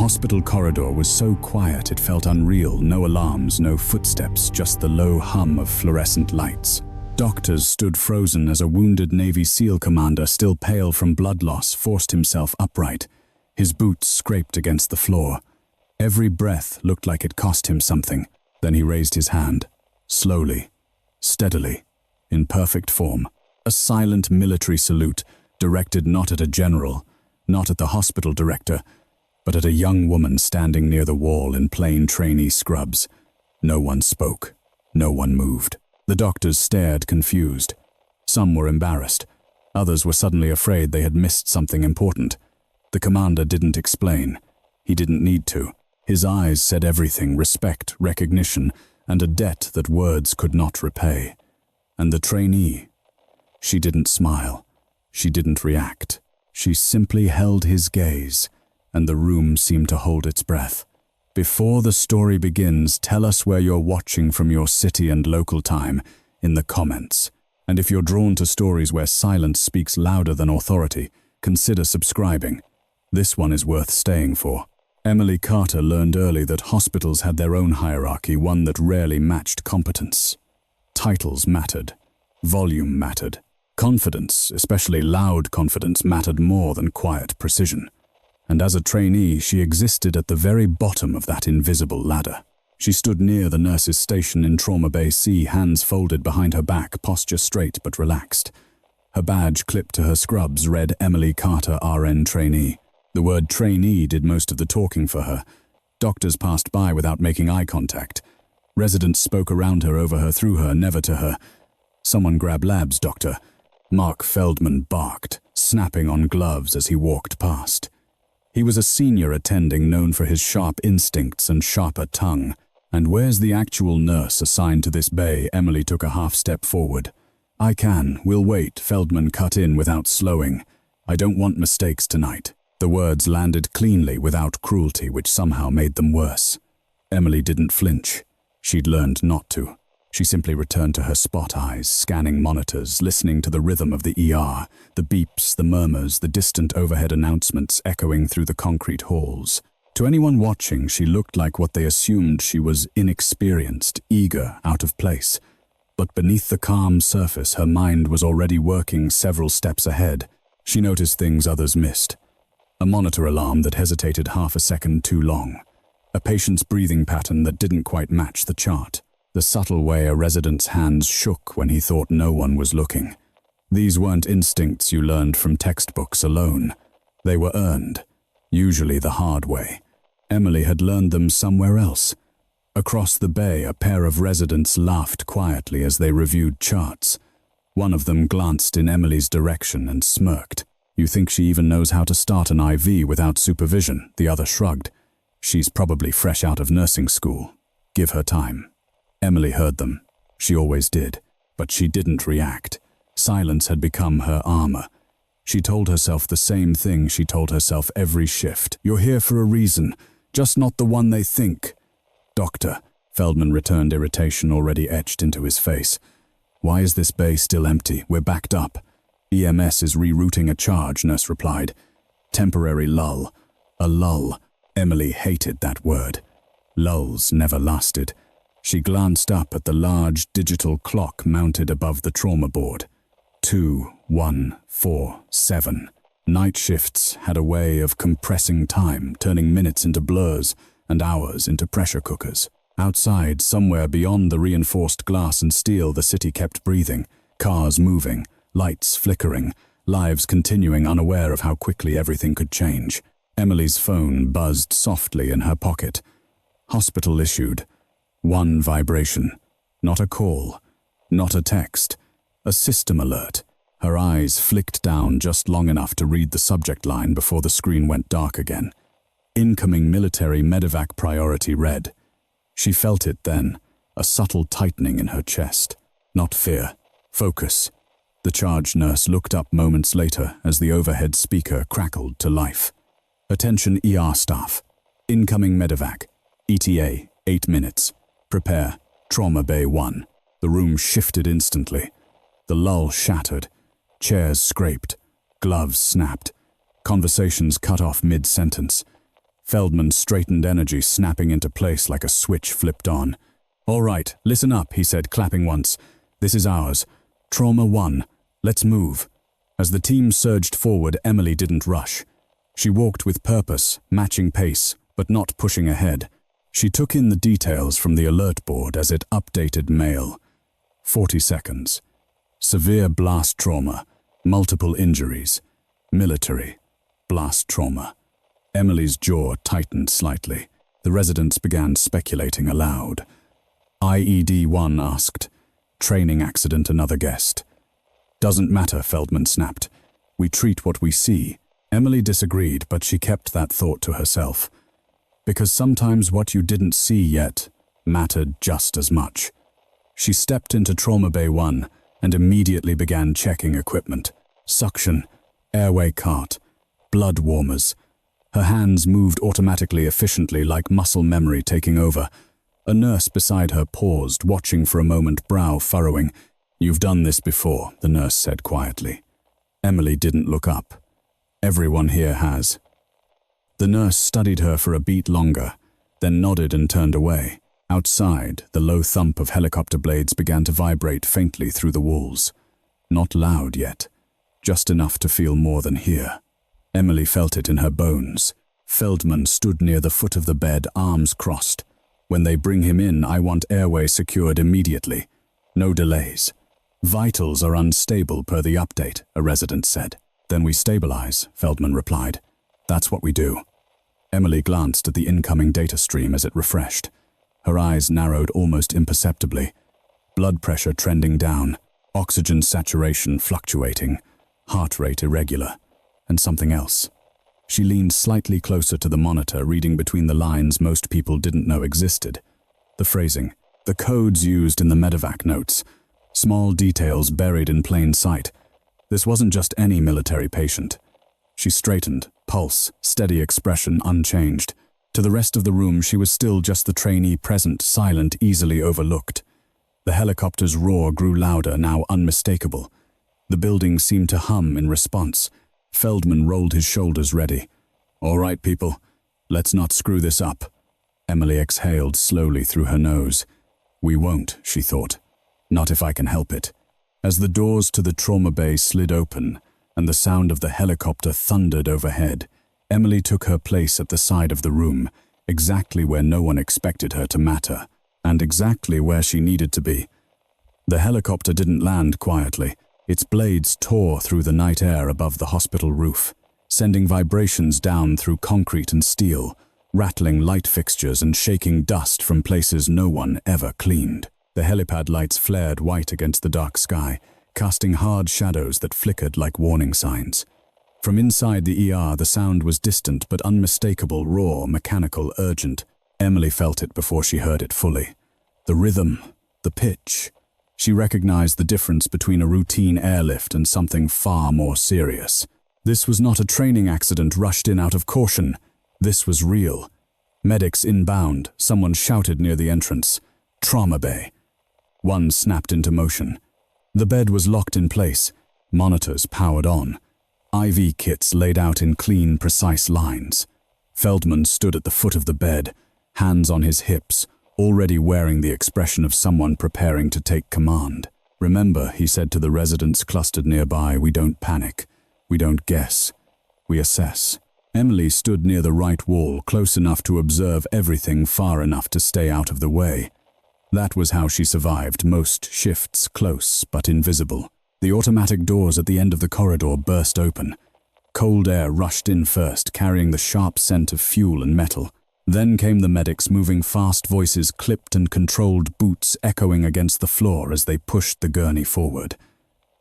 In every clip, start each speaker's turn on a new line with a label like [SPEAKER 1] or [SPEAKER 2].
[SPEAKER 1] hospital corridor was so quiet it felt unreal. No alarms, no footsteps, just the low hum of fluorescent lights. Doctors stood frozen as a wounded Navy SEAL commander, still pale from blood loss, forced himself upright. His boots scraped against the floor. Every breath looked like it cost him something. Then he raised his hand, slowly, steadily, in perfect form. A silent military salute, directed not at a general, not at the hospital director, but at a young woman standing near the wall in plain trainee scrubs. No one spoke. No one moved. The doctors stared, confused. Some were embarrassed. Others were suddenly afraid they had missed something important. The commander didn't explain. He didn't need to. His eyes said everything: respect, recognition, and a debt that words could not repay. And the trainee, she didn't smile. She didn't react. She simply held his gaze, and the room seemed to hold its breath. Before the story begins, tell us where you're watching from, your city and local time, in the comments. And if you're drawn to stories where silence speaks louder than authority, consider subscribing. This one is worth staying for. Emily Carter learned early that hospitals had their own hierarchy, one that rarely matched competence. Titles mattered. Volume mattered. Confidence, especially loud confidence, mattered more than quiet precision. And as a trainee, she existed at the very bottom of that invisible ladder. She stood near the nurse's station in Trauma Bay C, hands folded behind her back, posture straight but relaxed. Her badge clipped to her scrubs read Emily Carter, RN Trainee. The word trainee did most of the talking for her. Doctors passed by without making eye contact. Residents spoke around her, over her, through her, never to her. Someone grab labs, doctor. Mark Feldman barked, snapping on gloves as he walked past. He was a senior attending known for his sharp instincts and sharper tongue. And where's the actual nurse assigned to this bay? Emily took a half step forward. I can, we'll wait, Feldman cut in without slowing. I don't want mistakes tonight. The words landed cleanly without cruelty, which somehow made them worse. Emily didn't flinch. She'd learned not to. She simply returned to her spot eyes, scanning monitors, listening to the rhythm of the ER, the beeps, the murmurs, the distant overhead announcements echoing through the concrete halls. To anyone watching, she looked like what they assumed she was: inexperienced, eager, out of place. But beneath the calm surface, her mind was already working several steps ahead. She noticed things others missed. A monitor alarm that hesitated half a second too long. A patient's breathing pattern that didn't quite match the chart. The subtle way a resident's hands shook when he thought no one was looking. These weren't instincts you learned from textbooks alone. They were earned, usually the hard way. Emily had learned them somewhere else. Across the bay, a pair of residents laughed quietly as they reviewed charts. One of them glanced in Emily's direction and smirked. You think she even knows how to start an IV without supervision? The other shrugged. She's probably fresh out of nursing school. Give her time. Emily heard them. She always did. But she didn't react. Silence had become her armor. She told herself the same thing she told herself every shift. You're here for a reason, just not the one they think. Doctor, Feldman returned, irritation already etched into his face. Why is this bay still empty? We're backed up. EMS is rerouting a charge, nurse replied. Temporary lull. A lull. Emily hated that word. Lulls never lasted. She glanced up at the large digital clock mounted above the trauma board. 2147. Night shifts had a way of compressing time, turning minutes into blurs and hours into pressure cookers. Outside, somewhere beyond the reinforced glass and steel, the city kept breathing, cars moving, lights flickering, lives continuing, unaware of how quickly everything could change. Emily's phone buzzed softly in her pocket. Hospital issued. One vibration. Not a call. Not a text. A system alert. Her eyes flicked down just long enough to read the subject line before the screen went dark again. Incoming military medevac priority red. She felt it then, a subtle tightening in her chest. Not fear. Focus. The charge nurse looked up moments later as the overhead speaker crackled to life. Attention ER staff. Incoming medevac. ETA, 8 minutes. Prepare. Trauma Bay 1. The room shifted instantly. The lull shattered. Chairs scraped. Gloves snapped. Conversations cut off mid-sentence. Feldman straightened, energy snapping into place like a switch flipped on. "All right, listen up," he said, clapping once. "This is ours. Trauma 1. Let's move." As the team surged forward, Emily didn't rush. She walked with purpose, matching pace, but not pushing ahead. She took in the details from the alert board as it updated mail. 40 seconds. Severe blast trauma. Multiple injuries. Military. Blast trauma. Emily's jaw tightened slightly. The residents began speculating aloud. IED-1 asked. "Training accident, another guest." "Doesn't matter," Feldman snapped. "We treat what we see." Emily disagreed, but she kept that thought to herself. Because sometimes what you didn't see yet mattered just as much. She stepped into Trauma Bay 1 and immediately began checking equipment. Suction, airway cart, blood warmers. Her hands moved automatically, efficiently, like muscle memory taking over. A nurse beside her paused, watching for a moment, brow furrowing. "You've done this before," the nurse said quietly. Emily didn't look up. "Everyone here has." The nurse studied her for a beat longer, then nodded and turned away. Outside, the low thump of helicopter blades began to vibrate faintly through the walls. Not loud yet, just enough to feel more than hear. Emily felt it in her bones. Feldman stood near the foot of the bed, arms crossed. "When they bring him in, I want airway secured immediately. No delays." "Vitals are unstable per the update," a resident said. "Then we stabilize," Feldman replied. "That's what we do." Emily glanced at the incoming data stream as it refreshed. Her eyes narrowed almost imperceptibly. Blood pressure trending down, oxygen saturation fluctuating, heart rate irregular, and something else. She leaned slightly closer to the monitor, reading between the lines most people didn't know existed. The phrasing, the codes used in the medevac notes, small details buried in plain sight. This wasn't just any military patient. She straightened, pulse, steady expression unchanged. To the rest of the room, she was still just the trainee, present, silent, easily overlooked. The helicopter's roar grew louder, now unmistakable. The building seemed to hum in response. Feldman rolled his shoulders, ready. "All right, people, let's not screw this up." Emily exhaled slowly through her nose. "We won't," she thought. "Not if I can help it." As the doors to the trauma bay slid open and the sound of the helicopter thundered overhead, Emily took her place at the side of the room, exactly where no one expected her to matter, and exactly where she needed to be. The helicopter didn't land quietly. Its blades tore through the night air above the hospital roof, sending vibrations down through concrete and steel, rattling light fixtures and shaking dust from places no one ever cleaned. The helipad lights flared white against the dark sky, casting hard shadows that flickered like warning signs. From inside the ER, the sound was distant but unmistakable, raw, mechanical, urgent. Emily felt it before she heard it fully. The rhythm, the pitch. She recognized the difference between a routine airlift and something far more serious. This was not a training accident rushed in out of caution. This was real. Medics inbound, someone shouted near the entrance. "Trauma bay." One snapped into motion. The bed was locked in place, monitors powered on, IV kits laid out in clean, precise lines. Feldman stood at the foot of the bed, hands on his hips, already wearing the expression of someone preparing to take command. "Remember," he said to the residents clustered nearby, "we don't panic. We don't guess. We assess." Emily stood near the right wall, close enough to observe everything, far enough to stay out of the way. That was how she survived most shifts, close but invisible. The automatic doors at the end of the corridor burst open. Cold air rushed in first, carrying the sharp scent of fuel and metal. Then came the medics, moving fast, voices clipped and controlled, boots echoing against the floor as they pushed the gurney forward.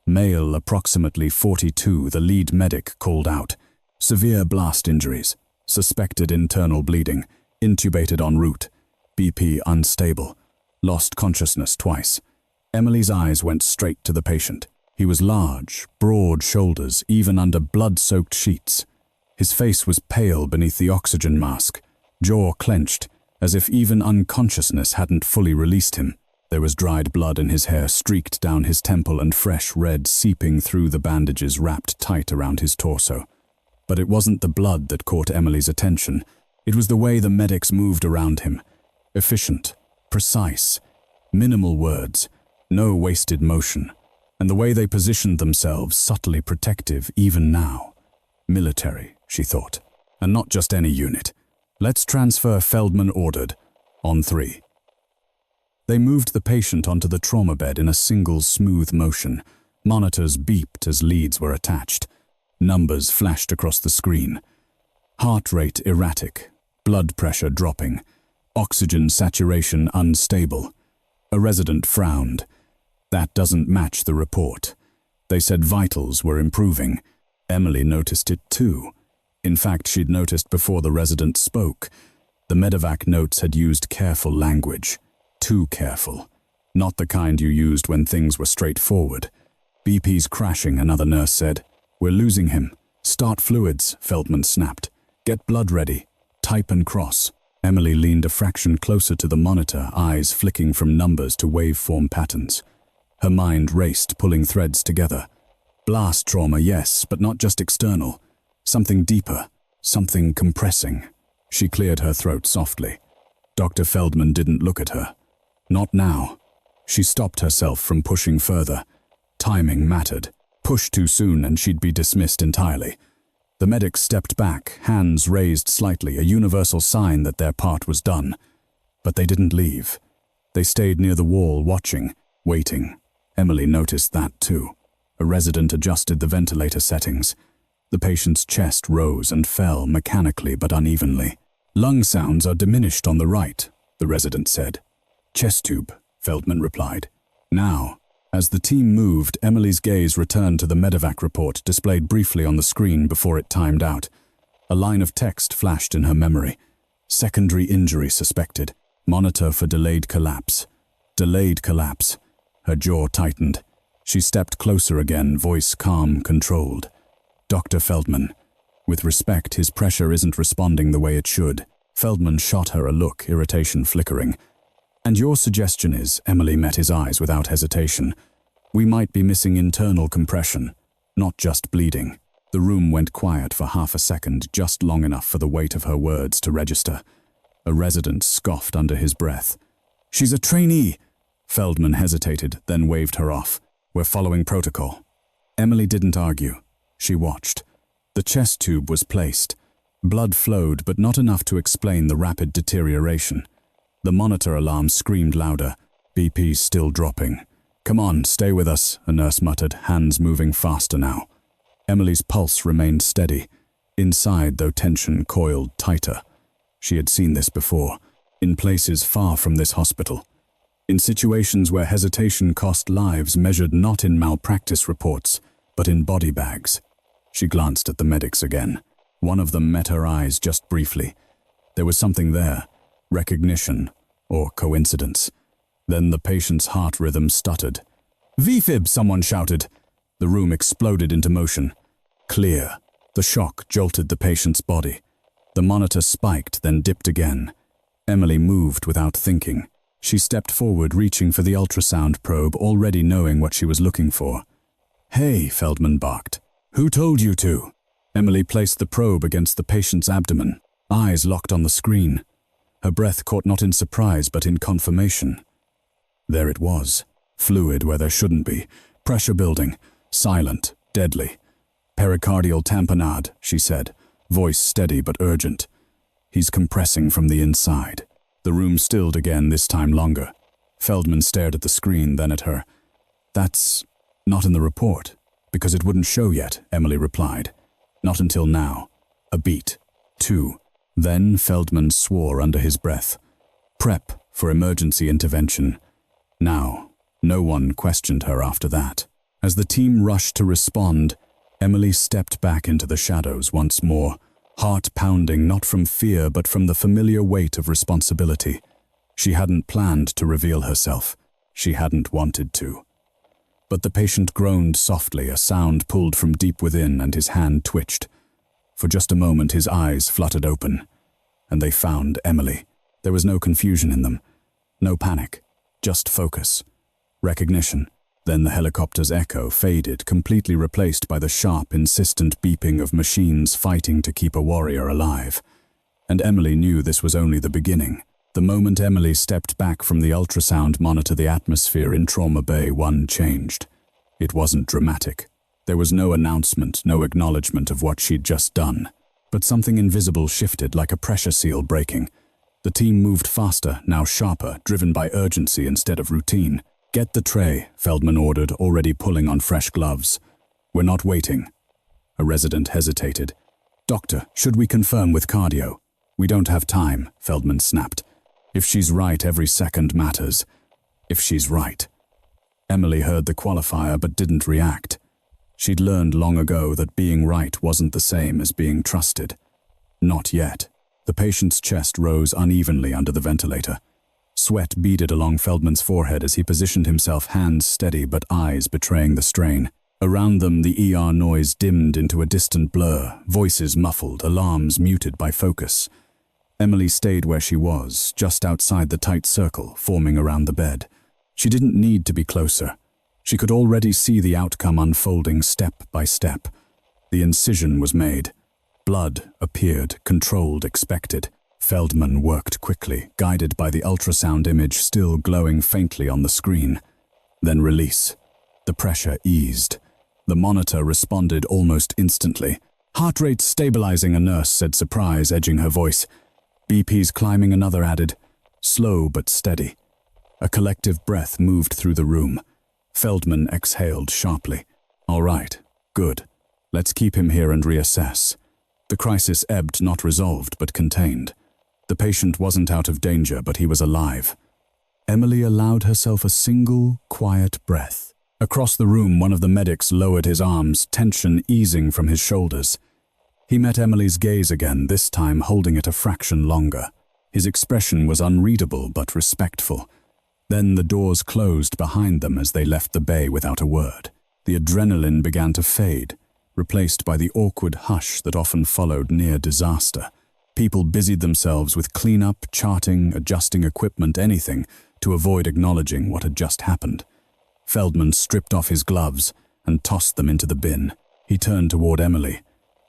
[SPEAKER 1] Male, approximately 42, the lead medic called out. Severe blast injuries, suspected internal bleeding, intubated en route, BP unstable, lost consciousness twice. Emily's eyes went straight to the patient. He was large, broad shoulders, even under blood-soaked sheets. His face was pale beneath the oxygen mask, jaw clenched, as if even unconsciousness hadn't fully released him. There was dried blood in his hair, streaked down his temple, and fresh red seeping through the bandages wrapped tight around his torso. But it wasn't the blood that caught Emily's attention. It was the way the medics moved around him. Efficient, precise, minimal words, no wasted motion. And the way they positioned themselves, subtly protective even now. Military, she thought. And not just any unit. Let's transfer, Feldman ordered. On 3. They moved the patient onto the trauma bed in a single smooth motion. Monitors beeped as leads were attached. Numbers flashed across the screen. Heart rate erratic, blood pressure dropping, oxygen saturation unstable. A resident frowned. That doesn't match the report. They said vitals were improving. Emily noticed it too. In fact, she'd noticed before the resident spoke. The medevac notes had used careful language. Too careful. Not the kind you used when things were straightforward. BP's crashing, another nurse said. We're losing him. Start fluids, Feldman snapped. Get blood ready. Type and cross. Emily leaned a fraction closer to the monitor, eyes flicking from numbers to waveform patterns. Her mind raced, pulling threads together. Blast trauma, yes, but not just external. Something deeper, something compressing. She cleared her throat softly. Dr. Feldman didn't look at her. Not now. She stopped herself from pushing further. Timing mattered. Push too soon and she'd be dismissed entirely. The medics stepped back, hands raised slightly, a universal sign that their part was done. But they didn't leave. They stayed near the wall, watching, waiting. Emily noticed that too. A resident adjusted the ventilator settings. The patient's chest rose and fell mechanically but unevenly. Lung sounds are diminished on the right, the resident said. Chest tube, Feldman replied. Now, as the team moved, Emily's gaze returned to the medevac report displayed briefly on the screen before it timed out. A line of text flashed in her memory. Secondary injury suspected. Monitor for delayed collapse. Delayed collapse. Her jaw tightened. She stepped closer again, voice calm, controlled. Dr. Feldman. With respect, his pressure isn't responding the way it should. Feldman shot her a look, irritation flickering. And your suggestion is, Emily met his eyes without hesitation, we might be missing internal compression, not just bleeding. The room went quiet for half a second, just long enough for the weight of her words to register. A resident scoffed under his breath. She's a trainee. Feldman hesitated, then waved her off. We're following protocol. Emily didn't argue. She watched. The chest tube was placed. Blood flowed, but not enough to explain the rapid deterioration. The monitor alarm screamed louder. BP still dropping. Come on, stay with us, a nurse muttered, hands moving faster now. Emily's pulse remained steady. Inside, though, tension coiled tighter. She had seen this before, in places far from this hospital. In situations where hesitation cost lives measured not in malpractice reports, but in body bags. She glanced at the medics again. One of them met her eyes just briefly. There was something there. Recognition, or coincidence. Then the patient's heart rhythm stuttered. "VFib!" someone shouted. The room exploded into motion. Clear. The shock jolted the patient's body. The monitor spiked, then dipped again. Emily moved without thinking. She stepped forward, reaching for the ultrasound probe, already knowing what she was looking for. "Hey," Feldman barked. "Who told you to?" Emily placed the probe against the patient's abdomen, eyes locked on the screen. Her breath caught not in surprise, but in confirmation. There it was, fluid where there shouldn't be, pressure building, silent, deadly. "Pericardial tamponade," she said, voice steady but urgent. "He's compressing from the inside." The room stilled again, this time longer. Feldman stared at the screen, then at her. "That's not in the report, because it wouldn't show yet," Emily replied. "Not until now. A beat. 2. Then Feldman swore under his breath. Prep for emergency intervention. Now, no one questioned her after that. As the team rushed to respond, Emily stepped back into the shadows once more, heart pounding not from fear but from the familiar weight of responsibility. She hadn't planned to reveal herself. She hadn't wanted to. But the patient groaned softly, a sound pulled from deep within, and his hand twitched. For just a moment his eyes fluttered open, and they found Emily. There was no confusion in them, no panic, just focus, recognition. Then the helicopter's echo faded, completely replaced by the sharp, insistent beeping of machines fighting to keep a warrior alive. and Emily knew this was only the beginning. The moment Emily stepped back from the ultrasound monitor, the atmosphere in Trauma Bay 1 changed. It wasn't dramatic. There was no announcement, no acknowledgement of what she'd just done. But something invisible shifted like a pressure seal breaking. The team moved faster, now sharper, driven by urgency instead of routine. "Get the tray," Feldman ordered, already pulling on fresh gloves. "We're not waiting." A resident hesitated. "Doctor, should we confirm with cardio?" "We don't have time," Feldman snapped. "If she's right, every second matters. If she's right." Emily heard the qualifier but didn't react. She'd learned long ago that being right wasn't the same as being trusted. Not yet. The patient's chest rose unevenly under the ventilator. Sweat beaded along Feldman's forehead as he positioned himself, hands steady but eyes betraying the strain. Around them, the ER noise dimmed into a distant blur, voices muffled, alarms muted by focus. Emily stayed where she was, just outside the tight circle forming around the bed. She didn't need to be closer. She could already see the outcome unfolding step by step. The incision was made. Blood appeared, controlled, expected. Feldman worked quickly, guided by the ultrasound image still glowing faintly on the screen. Then release. The pressure eased. The monitor responded almost instantly. "Heart rate stabilizing," a nurse said, surprise edging her voice. "BP's climbing," another added. Slow but steady. A collective breath moved through the room. Feldman exhaled sharply. "All right, good. Let's keep him here and reassess." The crisis ebbed, not resolved, but contained. The patient wasn't out of danger, but he was alive. Emily allowed herself a single, quiet breath. Across the room, one of the medics lowered his arms, tension easing from his shoulders. He met Emily's gaze again, this time holding it a fraction longer. His expression was unreadable but respectful. Then the doors closed behind them as they left the bay without a word. The adrenaline began to fade, replaced by the awkward hush that often followed near disaster. People busied themselves with cleanup, charting, adjusting equipment, anything to avoid acknowledging what had just happened. Feldman stripped off his gloves and tossed them into the bin. He turned toward Emily.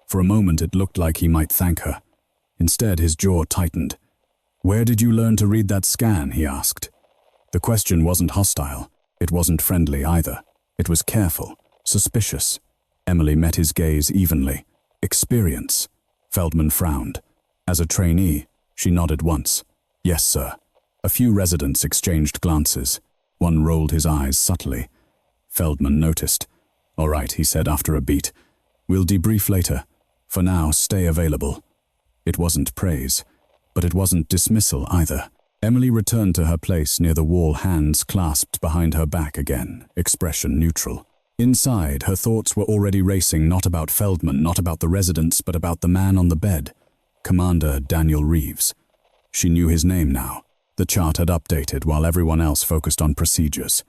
[SPEAKER 1] For a moment it looked like he might thank her. Instead, his jaw tightened. "Where did you learn to read that scan?" he asked. The question wasn't hostile. It wasn't friendly either. It was careful, suspicious. Emily met his gaze evenly. "Experience." Feldman frowned. As a trainee, she nodded once. "Yes, sir." A few residents exchanged glances. One rolled his eyes subtly. Feldman noticed. "All right," he said after a beat. "We'll debrief later. For now, stay available." It wasn't praise, but it wasn't dismissal either. Emily returned to her place near the wall, hands clasped behind her back again, expression neutral. Inside, her thoughts were already racing, not about Feldman, not about the residents, but about the man on the bed, Commander Daniel Reeves. She knew his name now. The chart had updated while everyone else focused on procedures.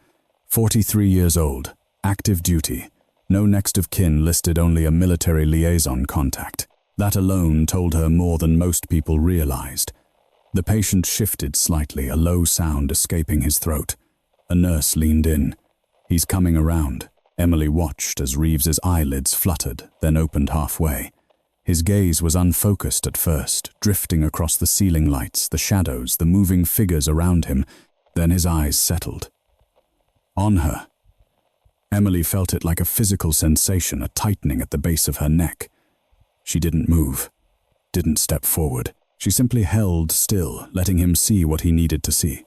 [SPEAKER 1] 43 years old, active duty, no next of kin listed, only a military liaison contact. That alone told her more than most people realized. The patient shifted slightly, a low sound escaping his throat. A nurse leaned in. "He's coming around." Emily watched as Reeves's eyelids fluttered, then opened halfway. His gaze was unfocused at first, drifting across the ceiling lights, the shadows, the moving figures around him. Then his eyes settled. On her. Emily felt it like a physical sensation, a tightening at the base of her neck. She didn't move, didn't step forward. She simply held still, letting him see what he needed to see.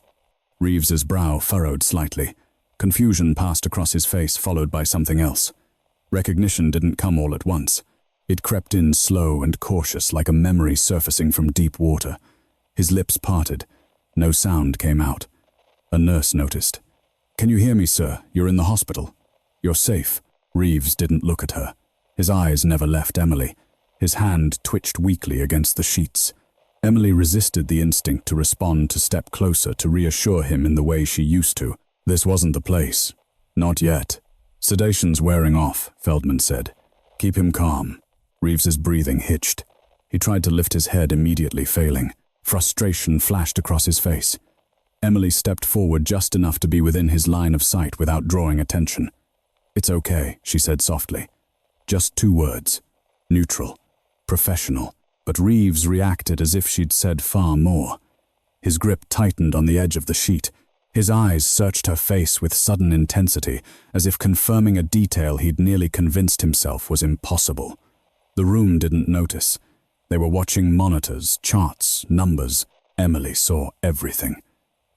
[SPEAKER 1] Reeves's brow furrowed slightly. Confusion passed across his face, followed by something else. Recognition didn't come all at once. It crept in slow and cautious, like a memory surfacing from deep water. His lips parted. No sound came out. A nurse noticed. "Can you hear me, sir? You're in the hospital. You're safe." Reeves didn't look at her. His eyes never left Emily. His hand twitched weakly against the sheets. Emily resisted the instinct to respond, to step closer, to reassure him in the way she used to. This wasn't the place. Not yet. "Sedation's wearing off," Feldman said. "Keep him calm." Reeves's breathing hitched. He tried to lift his head, immediately failing. Frustration flashed across his face. Emily stepped forward just enough to be within his line of sight without drawing attention. "It's okay," she said softly. Just 2 words. Neutral. Professional. but Reeves reacted as if she'd said far more. His grip tightened on the edge of the sheet. His eyes searched her face with sudden intensity, as if confirming a detail he'd nearly convinced himself was impossible. The room didn't notice. They were watching monitors, charts, numbers. Emily saw everything.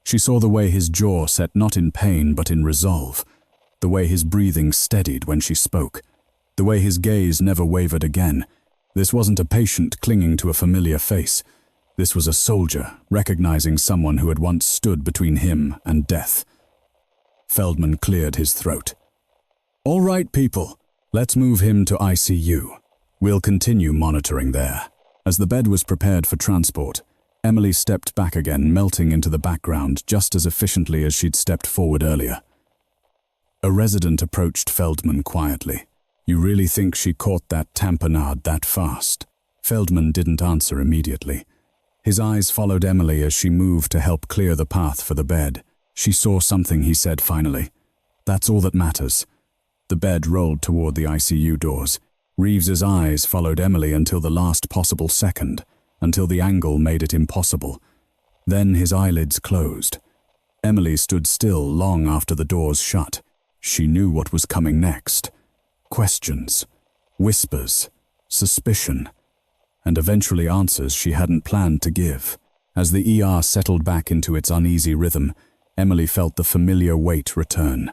[SPEAKER 1] She saw the way his jaw set not in pain but in resolve, the way his breathing steadied when she spoke, the way his gaze never wavered again. This wasn't a patient clinging to a familiar face. This was a soldier recognizing someone who had once stood between him and death. Feldman cleared his throat. "All right, people, let's move him to ICU. We'll continue monitoring there." As the bed was prepared for transport, Emily stepped back again, melting into the background just as efficiently as she'd stepped forward earlier. A resident approached Feldman quietly. "You really think she caught that tamponade that fast?" Feldman didn't answer immediately. His eyes followed Emily as she moved to help clear the path for the bed. "She saw something," he said finally. "That's all that matters." The bed rolled toward the ICU doors. Reeves's eyes followed Emily until the last possible second, until the angle made it impossible. Then his eyelids closed. Emily stood still long after the doors shut. She knew what was coming next. Questions, whispers, suspicion, and eventually answers she hadn't planned to give. As the ER settled back into its uneasy rhythm, Emily felt the familiar weight return.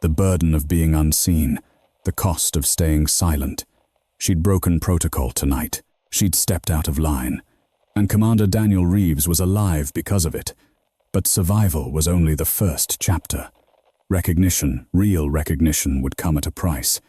[SPEAKER 1] The burden of being unseen, the cost of staying silent. She'd broken protocol tonight. She'd stepped out of line. And Commander Daniel Reeves was alive because of it. But survival was only the first chapter. Recognition, real recognition, would come at a price.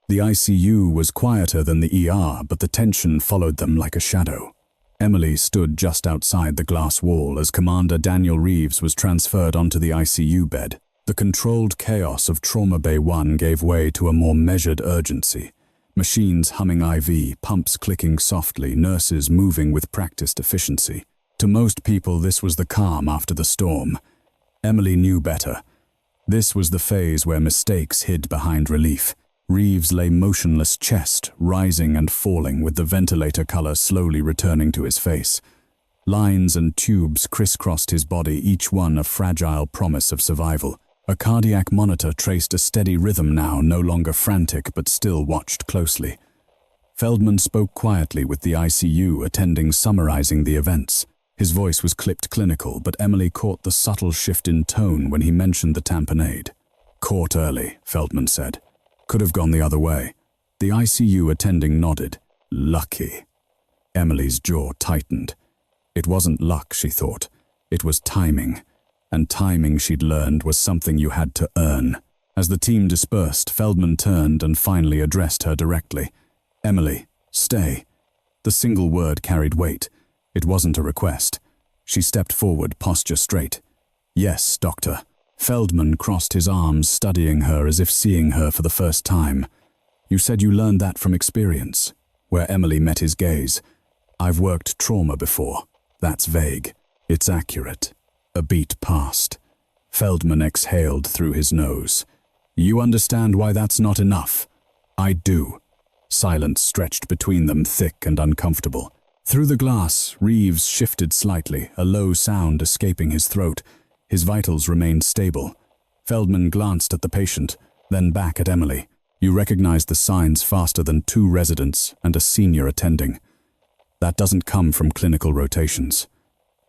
[SPEAKER 1] The ICU was quieter than the ER, but the tension followed them like a shadow. Emily stood just outside the glass wall as Commander Daniel Reeves was transferred onto the ICU bed. The controlled chaos of Trauma Bay 1 gave way to a more measured urgency. Machines humming IV, pumps clicking softly, nurses moving with practiced efficiency. To most people, this was the calm after the storm. Emily knew better. This was the phase where mistakes hid behind relief. Reeves lay motionless, chest rising and falling, with the ventilator color slowly returning to his face. Lines and tubes crisscrossed his body, each one a fragile promise of survival. A cardiac monitor traced a steady rhythm now, no longer frantic but still watched closely. Feldman spoke quietly with the ICU attending, summarizing the events. His voice was clipped clinical, but Emily caught the subtle shift in tone when he mentioned the tamponade. "Caught early," Feldman said. "Could have gone the other way." The ICU attending nodded. "Lucky." Emily's jaw tightened. It wasn't luck, she thought. It was timing. And timing, she'd learned, was something you had to earn. As the team dispersed, Feldman turned and finally addressed her directly. "Emily, stay." The single word carried weight. It wasn't a request. She stepped forward, posture straight. "Yes, Doctor." Feldman crossed his arms, studying her as if seeing her for the first time. "You said you learned that from experience." Where Emily met his gaze. "I've worked trauma before. That's vague. It's accurate." A beat passed. Feldman exhaled through his nose. "You understand why that's not enough?" "I do." Silence stretched between them, thick and uncomfortable. Through the glass, Reeves shifted slightly, a low sound escaping his throat. His vitals remained stable. Feldman glanced at the patient, then back at Emily. "You recognize the signs faster than 2 residents and a senior attending. That doesn't come from clinical rotations."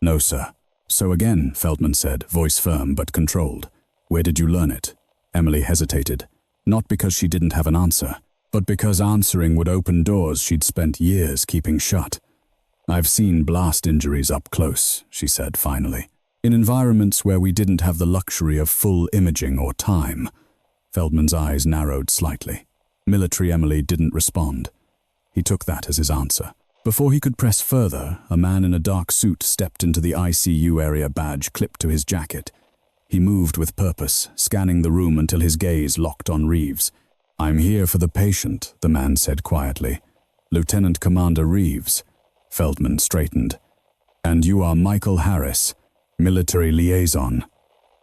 [SPEAKER 1] "No, sir." "So again," Feldman said, voice firm but controlled. "Where did you learn it?" Emily hesitated, not because she didn't have an answer, but because answering would open doors she'd spent years keeping shut. "I've seen blast injuries up close," she said finally, "in environments where we didn't have the luxury of full imaging or time." Feldman's eyes narrowed slightly. Military Emily didn't respond. He took that as his answer. Before he could press further, a man in a dark suit stepped into the ICU area, badge clipped to his jacket. He moved with purpose, scanning the room until his gaze locked on Reeves. "I'm here for the patient," the man said quietly. "Lieutenant Commander Reeves." Feldman straightened. "And you are Michael Harris, military liaison."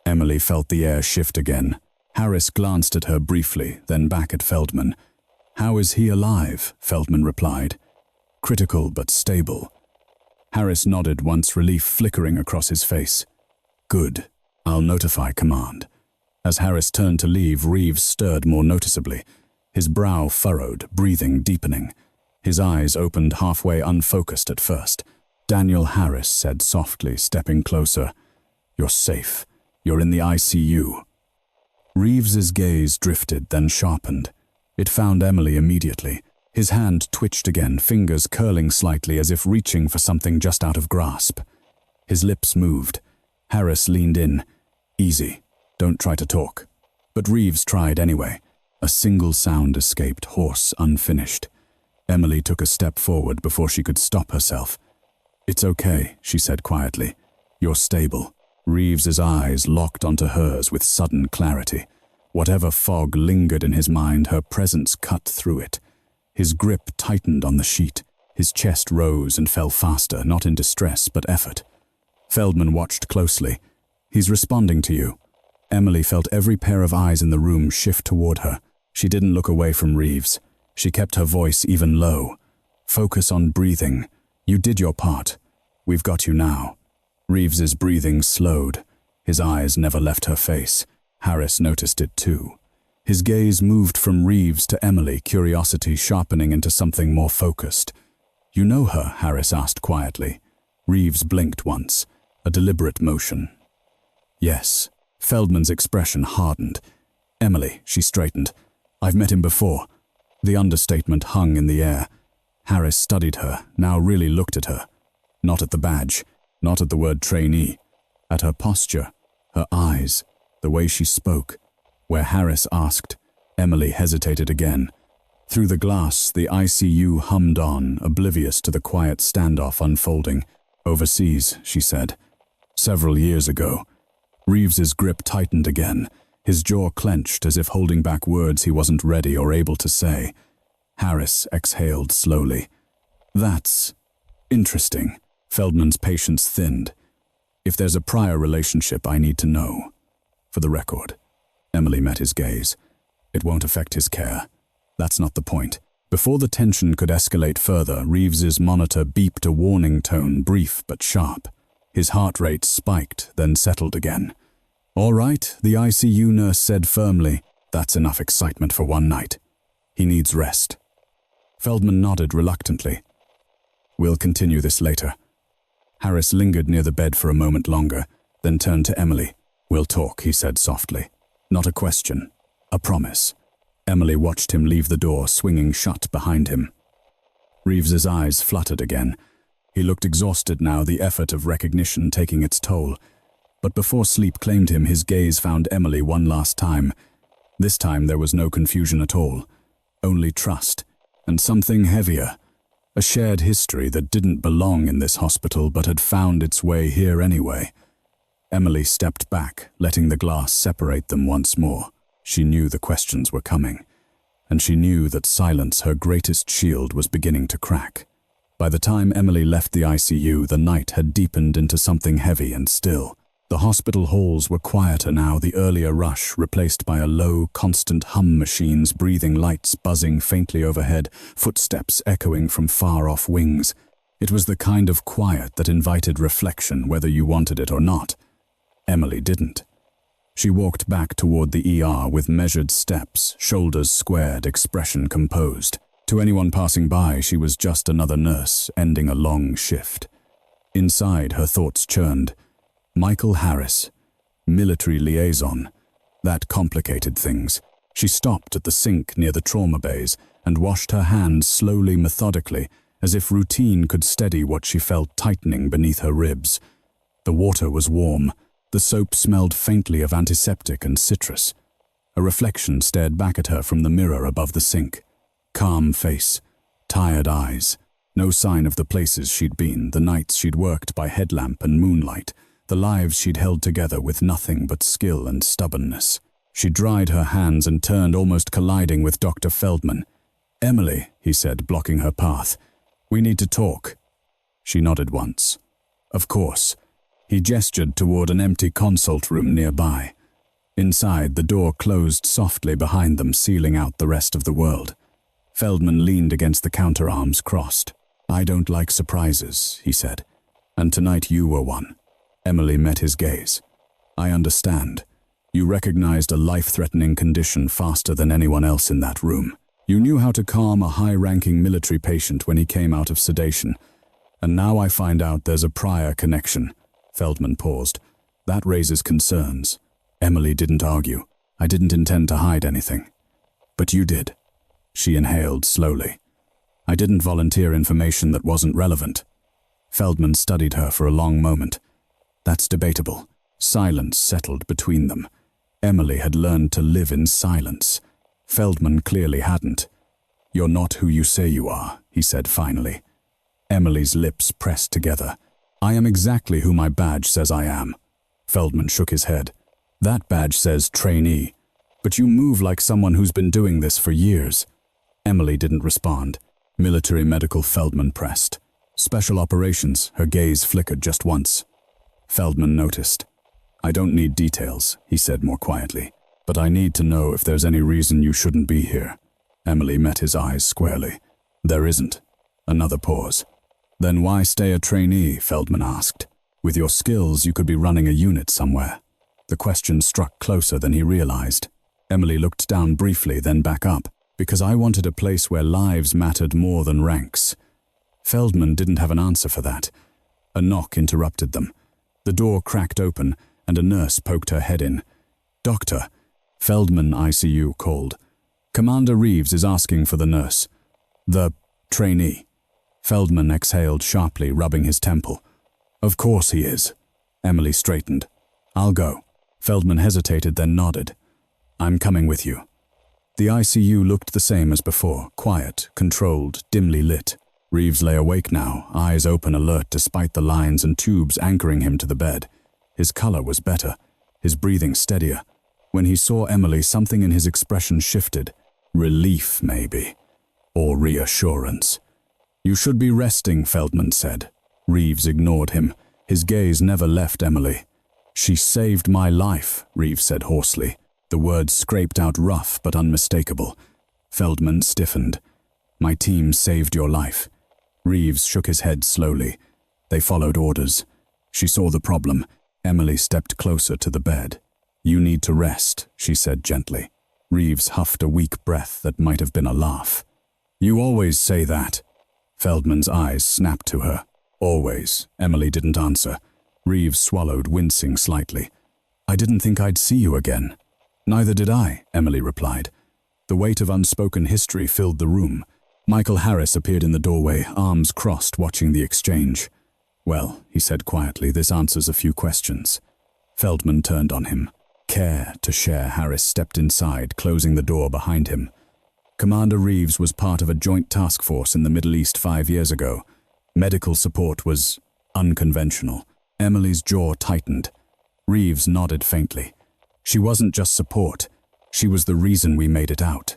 [SPEAKER 1] Emily felt the air shift again. Harris glanced at her briefly, then back at Feldman. "How is he alive?" Feldman replied. critical but stable. Harris nodded once, relief flickering across his face. Good. I'll notify command. As Harris turned to leave, Reeves stirred more noticeably. His brow furrowed, breathing deepening. His eyes opened halfway, unfocused at first. Daniel Harris said softly, stepping closer, "You're safe. You're in the ICU." Reeves's gaze drifted, then sharpened. It found Emily immediately. His hand twitched again, fingers curling slightly as if reaching for something just out of grasp. His lips moved. Harris leaned in. "Easy. Don't try to talk." But Reeves tried anyway. A single sound escaped, hoarse, unfinished. Emily took a step forward before she could stop herself. "It's okay," she said quietly. "You're stable." Reeves's eyes locked onto hers with sudden clarity. Whatever fog lingered in his mind, her presence cut through it. His grip tightened on the sheet. His chest rose and fell faster, not in distress but effort. Feldman watched closely. "He's responding to you." Emily felt every pair of eyes in the room shift toward her. She didn't look away from Reeves. She kept her voice even low. "Focus on breathing. You did your part. We've got you now." Reeves's breathing slowed. His eyes never left her face. Harris noticed it too. His gaze moved from Reeves to Emily, curiosity sharpening into something more focused. "You know her?" Harris asked quietly. Reeves blinked once, a deliberate motion. "Yes." Feldman's expression hardened. "Emily," she straightened. "I've met him before." The understatement hung in the air. Harris studied her, now really looked at her. Not at the badge, not at the word trainee. At her posture, her eyes, the way she spoke. Where Harris asked, Emily hesitated again. Through the glass, the ICU hummed on, oblivious to the quiet standoff unfolding. "Overseas," she said. "Several years ago." Reeves's grip tightened again, his jaw clenched as if holding back words he wasn't ready or able to say. Harris exhaled slowly. "That's interesting." Feldman's patience thinned. "If there's a prior relationship, I need to know. For the record." Emily met his gaze. "It won't affect his care. That's not the point." Before the tension could escalate further, Reeves's monitor beeped a warning tone, brief but sharp. His heart rate spiked, then settled again. "All right," the ICU nurse said firmly. "That's enough excitement for one night. He needs rest." Feldman nodded reluctantly. "We'll continue this later." Harris lingered near the bed for a moment longer, then turned to Emily. "We'll talk," he said softly. "Not a question. A promise." Emily watched him leave the door, swinging shut behind him. Reeves's eyes fluttered again. He looked exhausted now, the effort of recognition taking its toll. But before sleep claimed him, his gaze found Emily one last time. This time there was no confusion at all. Only trust, and something heavier. A shared history that didn't belong in this hospital but had found its way here anyway. Emily stepped back, letting the glass separate them once more. She knew the questions were coming, and she knew that silence, her greatest shield, was beginning to crack. By the time Emily left the ICU, the night had deepened into something heavy and still. The hospital halls were quieter now, the earlier rush replaced by a low, constant hum, machines breathing, lights buzzing faintly overhead, footsteps echoing from far-off wings. It was the kind of quiet that invited reflection, whether you wanted it or not. Emily didn't. She walked back toward the ER with measured steps, shoulders squared, expression composed. To anyone passing by, she was just another nurse, ending a long shift. Inside, her thoughts churned. Michael Harris, military liaison. That complicated things. She stopped at the sink near the trauma bays and washed her hands slowly, methodically, as if routine could steady what she felt tightening beneath her ribs. The water was warm. The soap smelled faintly of antiseptic and citrus. A reflection stared back at her from the mirror above the sink. Calm face, tired eyes. No sign of the places she'd been, the nights she'd worked by headlamp and moonlight, the lives she'd held together with nothing but skill and stubbornness. She dried her hands and turned, almost colliding with Dr. Feldman. "Emily," he said, blocking her path. "We need to talk." She nodded once. "Of course." He gestured toward an empty consult room nearby. Inside, the door closed softly behind them, sealing out the rest of the world. Feldman leaned against the counter, arms crossed. "I don't like surprises," he said. "And tonight you were one." Emily met his gaze. "I understand. You recognized a life-threatening condition faster than anyone else in that room. You knew how to calm a high-ranking military patient when he came out of sedation. And now I find out there's a prior connection." Feldman paused. "That raises concerns." Emily didn't argue. "I didn't intend to hide anything." "But you did." She inhaled slowly. "I didn't volunteer information that wasn't relevant." Feldman studied her for a long moment. "That's debatable." Silence settled between them. Emily had learned to live in silence. Feldman clearly hadn't. "You're not who you say you are," he said finally. Emily's lips pressed together. "I am exactly who my badge says I am." Feldman shook his head. "That badge says trainee. But you move like someone who's been doing this for years." Emily didn't respond. "Military medical," Feldman pressed. "Special operations," her gaze flickered just once. Feldman noticed. "I don't need details," he said more quietly. "But I need to know if there's any reason you shouldn't be here." Emily met his eyes squarely. "There isn't." Another pause. "Then why stay a trainee?" Feldman asked. "With your skills, you could be running a unit somewhere." The question struck closer than he realized. Emily looked down briefly, then back up. "Because I wanted a place where lives mattered more than ranks." Feldman didn't have an answer for that. A knock interrupted them. The door cracked open, and a nurse poked her head in. "Doctor." Feldman ICU called. "Commander Reeves is asking for the nurse." "The trainee." Feldman exhaled sharply, rubbing his temple. "Of course he is." Emily straightened. "I'll go." Feldman hesitated, then nodded. "I'm coming with you." The ICU looked the same as before, quiet, controlled, dimly lit. Reeves lay awake now, eyes open, alert despite the lines and tubes anchoring him to the bed. His color was better, his breathing steadier. When he saw Emily, something in his expression shifted. Relief, maybe. Or reassurance. "You should be resting," Feldman said. Reeves ignored him. His gaze never left Emily. "She saved my life," Reeves said hoarsely. The words scraped out rough but unmistakable. Feldman stiffened. "My team saved your life." Reeves shook his head slowly. They followed orders. She saw the problem. Emily stepped closer to the bed. "You need to rest," she said gently. Reeves huffed a weak breath that might have been a laugh. "You always say that." Feldman's eyes snapped to her. "Always." Emily didn't answer. Reeves swallowed, wincing slightly. "I didn't think I'd see you again." "Neither did I," Emily replied. The weight of unspoken history filled the room. Michael Harris appeared in the doorway, arms crossed, watching the exchange. "Well," he said quietly, "this answers a few questions." Feldman turned on him. Care to share, Harris stepped inside, closing the door behind him. Commander Reeves was part of a joint task force in the Middle East 5 years ago. Medical support was unconventional. Emily's jaw tightened. Reeves nodded faintly. "She wasn't just support. She was the reason we made it out."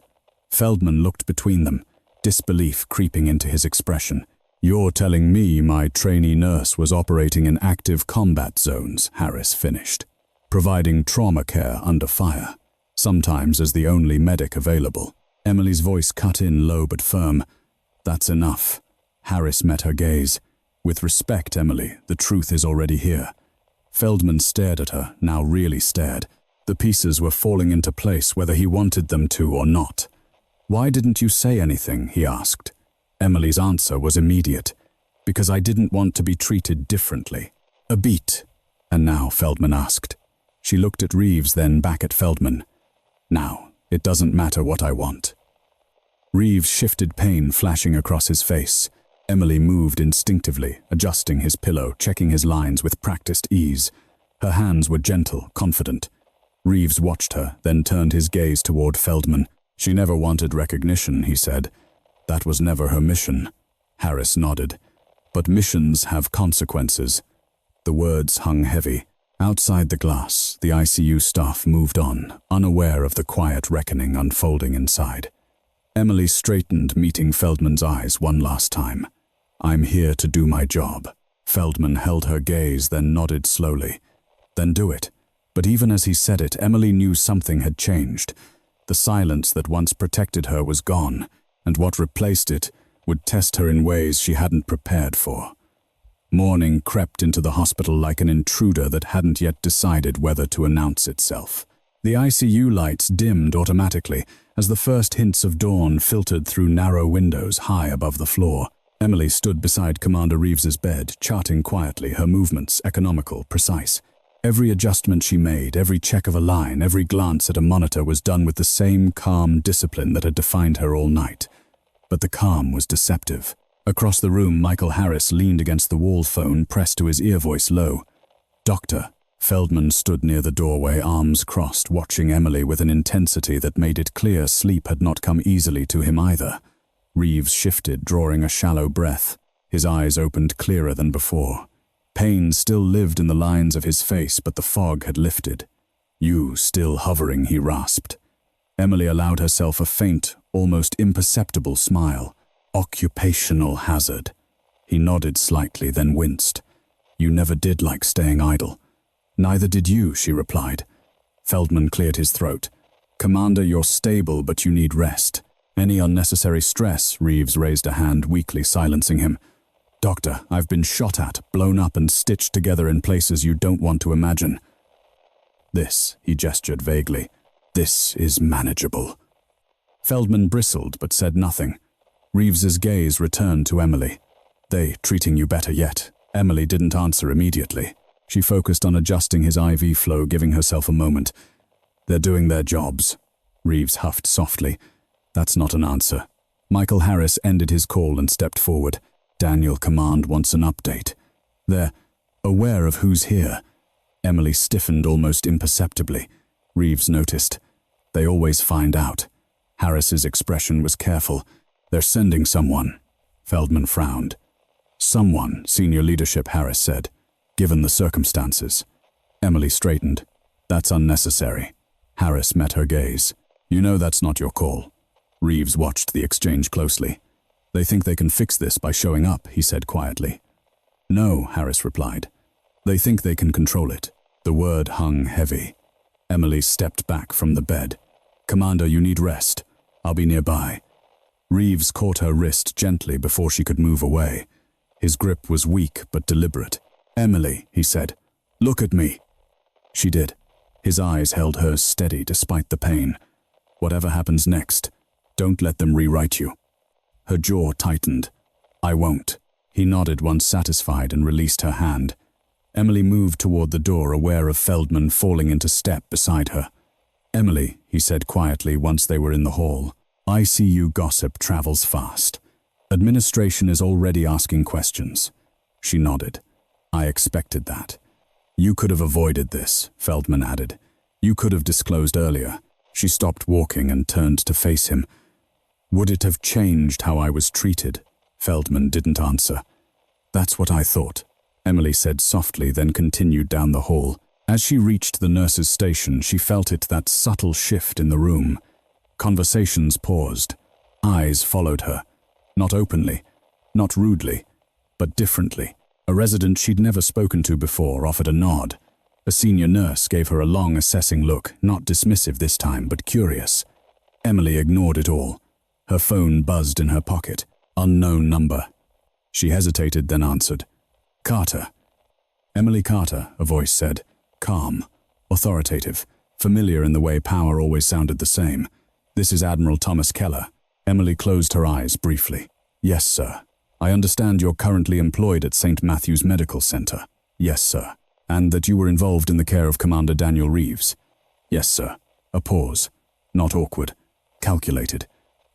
[SPEAKER 1] Feldman looked between them, disbelief creeping into his expression. "You're telling me my trainee nurse was operating in active combat zones," Harris finished, "providing trauma care under fire, sometimes as the only medic available." Emily's voice cut in low but firm. "That's enough." Harris met her gaze. "With respect, Emily, the truth is already here." Feldman stared at her, now really stared. The pieces were falling into place whether he wanted them to or not. "Why didn't you say anything?" he asked. Emily's answer was immediate. "Because I didn't want to be treated differently." "A beat." "And now?" Feldman asked. She looked at Reeves, then back at Feldman. "Now, it doesn't matter what I want." Reeves shifted, pain flashing across his face. Emily moved instinctively, adjusting his pillow, checking his lines with practiced ease. Her hands were gentle, confident. Reeves watched her, then turned his gaze toward Feldman. "She never wanted recognition," he said. "That was never her mission." Harris nodded. "But missions have consequences." The words hung heavy. Outside the glass, the ICU staff moved on, unaware of the quiet reckoning unfolding inside. Emily straightened, meeting Feldman's eyes one last time. "I'm here to do my job." Feldman held her gaze, then nodded slowly. "Then do it." But even as he said it, Emily knew something had changed. The silence that once protected her was gone, and what replaced it would test her in ways she hadn't prepared for. Morning crept into the hospital like an intruder that hadn't yet decided whether to announce itself. The ICU lights dimmed automatically as the first hints of dawn filtered through narrow windows high above the floor. Emily stood beside Commander Reeves's bed, charting quietly, her movements economical, precise. Every adjustment she made, every check of a line, every glance at a monitor was done with the same calm discipline that had defined her all night. But the calm was deceptive. Across the room, Michael Harris leaned against the wall phone, pressed to his ear, voice low. "Doctor." Feldman stood near the doorway, arms crossed, watching Emily with an intensity that made it clear sleep had not come easily to him either. Reeves shifted, drawing a shallow breath. His eyes opened clearer than before. Pain still lived in the lines of his face, but the fog had lifted. "You still hovering," he rasped. Emily allowed herself a faint, almost imperceptible smile. "Occupational hazard." He nodded slightly, then winced. "You never did like staying idle." "Neither did you," she replied. Feldman cleared his throat. "Commander, you're stable, but you need rest. Any unnecessary stress," Reeves raised a hand, weakly silencing him. "Doctor, I've been shot at, blown up and stitched together in places you don't want to imagine." "This," he gestured vaguely, "this is manageable." Feldman bristled but said nothing. Reeves's gaze returned to Emily. "They treating you better yet?" Emily didn't answer immediately. She focused on adjusting his IV flow, giving herself a moment. "They're doing their jobs." Reeves huffed softly. "That's not an answer." Michael Harris ended his call and stepped forward. "Daniel, Command wants an update. They're aware of who's here." Emily stiffened almost imperceptibly. Reeves noticed. "They always find out." Harris's expression was careful. "They're sending someone." Feldman frowned. "Someone," senior leadership, Harris said, "given the circumstances." Emily straightened. "That's unnecessary." Harris met her gaze. "You know that's not your call." Reeves watched the exchange closely. "They think they can fix this by showing up," he said quietly. "No," Harris replied. "They think they can control it." The word hung heavy. Emily stepped back from the bed. "Commander, you need rest. I'll be nearby." Reeves caught her wrist gently before she could move away. His grip was weak but deliberate. "Emily," he said, "look at me." She did. His eyes held hers steady despite the pain. "Whatever happens next, don't let them rewrite you." Her jaw tightened. "I won't." He nodded once satisfied and released her hand. Emily moved toward the door, aware of Feldman falling into step beside her. "Emily," he said quietly once they were in the hall, "ICU gossip travels fast. Administration is already asking questions." She nodded. "I expected that." "You could have avoided this," Feldman added. "You could have disclosed earlier." She stopped walking and turned to face him. "Would it have changed how I was treated?" Feldman didn't answer. "That's what I thought," Emily said softly, then continued down the hall. As she reached the nurse's station, she felt it, that subtle shift in the room. Conversations paused. Eyes followed her. Not openly, not rudely, but differently. A resident she'd never spoken to before offered a nod. A senior nurse gave her a long, assessing look, not dismissive this time, but curious. Emily ignored it all. Her phone buzzed in her pocket. Unknown number. She hesitated, then answered. "Carter." "Emily Carter," a voice said. Calm, authoritative, familiar in the way power always sounded the same. "This is Admiral Thomas Keller." Emily closed her eyes briefly. "Yes, sir. I understand you're currently employed at St. Matthew's Medical Center." "Yes, sir." "And that you were involved in the care of Commander Daniel Reeves." "Yes, sir." A pause. Not awkward. Calculated.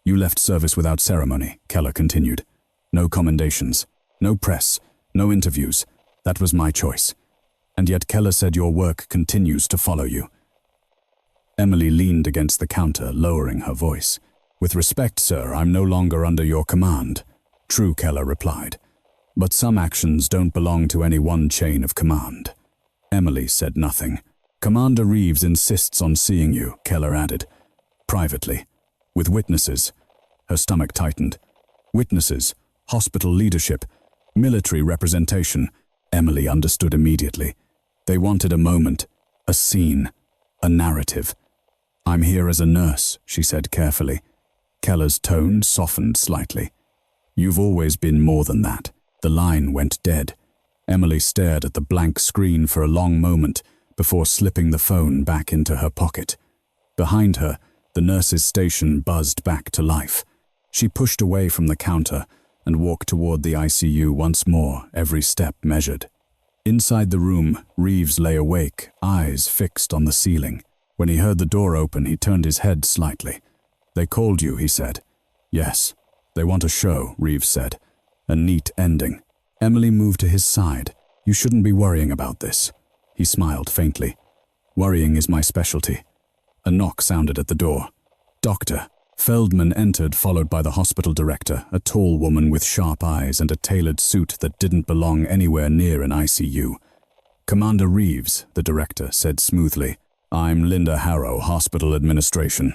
[SPEAKER 1] "You left service without ceremony," Keller continued. "No commendations. No press. No interviews. That was my choice. And yet Keller said your work continues to follow you." Emily leaned against the counter, lowering her voice. "With respect, sir, I'm no longer under your command." "True," Keller replied. "But some actions don't belong to any one chain of command." Emily said nothing. "Commander Reeves insists on seeing you," Keller added. "Privately. With witnesses." Her stomach tightened. "Witnesses, hospital leadership, military representation." Emily understood immediately. They wanted a moment, a scene, a narrative. "I'm here as a nurse," she said carefully. Keller's tone softened slightly. You've always been more than that. The line went dead. Emily stared at the blank screen for a long moment before slipping the phone back into her pocket. Behind her, the nurse's station buzzed back to life. She pushed away from the counter and walked toward the ICU once more, every step measured. Inside the room, Reeves lay awake, eyes fixed on the ceiling. When he heard the door open, he turned his head slightly. "They called you," he said. "Yes. They want a show," Reeves said. "A neat ending." Emily moved to his side. "You shouldn't be worrying about this." He smiled faintly. "Worrying is my specialty." A knock sounded at the door. "Doctor." Feldman entered, followed by the hospital director, a tall woman with sharp eyes and a tailored suit that didn't belong anywhere near an ICU. "Commander Reeves," the director said smoothly. "I'm Linda Harrow, Hospital Administration.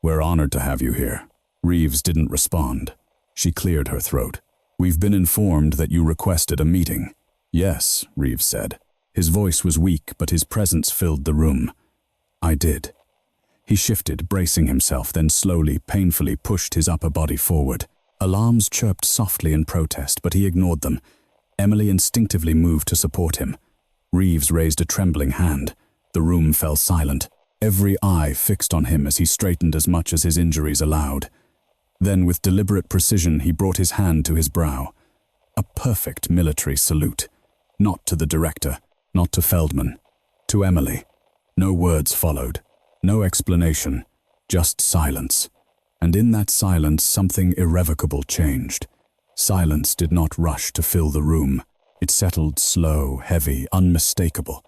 [SPEAKER 1] We're honored to have you here." Reeves didn't respond. She cleared her throat. "We've been informed that you requested a meeting." "Yes," Reeves said. His voice was weak, but his presence filled the room. "I did." He shifted, bracing himself, then slowly, painfully pushed his upper body forward. Alarms chirped softly in protest, but he ignored them. Emily instinctively moved to support him. Reeves raised a trembling hand. The room fell silent, every eye fixed on him as he straightened as much as his injuries allowed. Then, with deliberate precision, he brought his hand to his brow. A perfect military salute. Not to the director, not to Feldman. To Emily. No words followed. No explanation, just silence. And in that silence, something irrevocable changed. Silence did not rush to fill the room. It settled slow, heavy, unmistakable.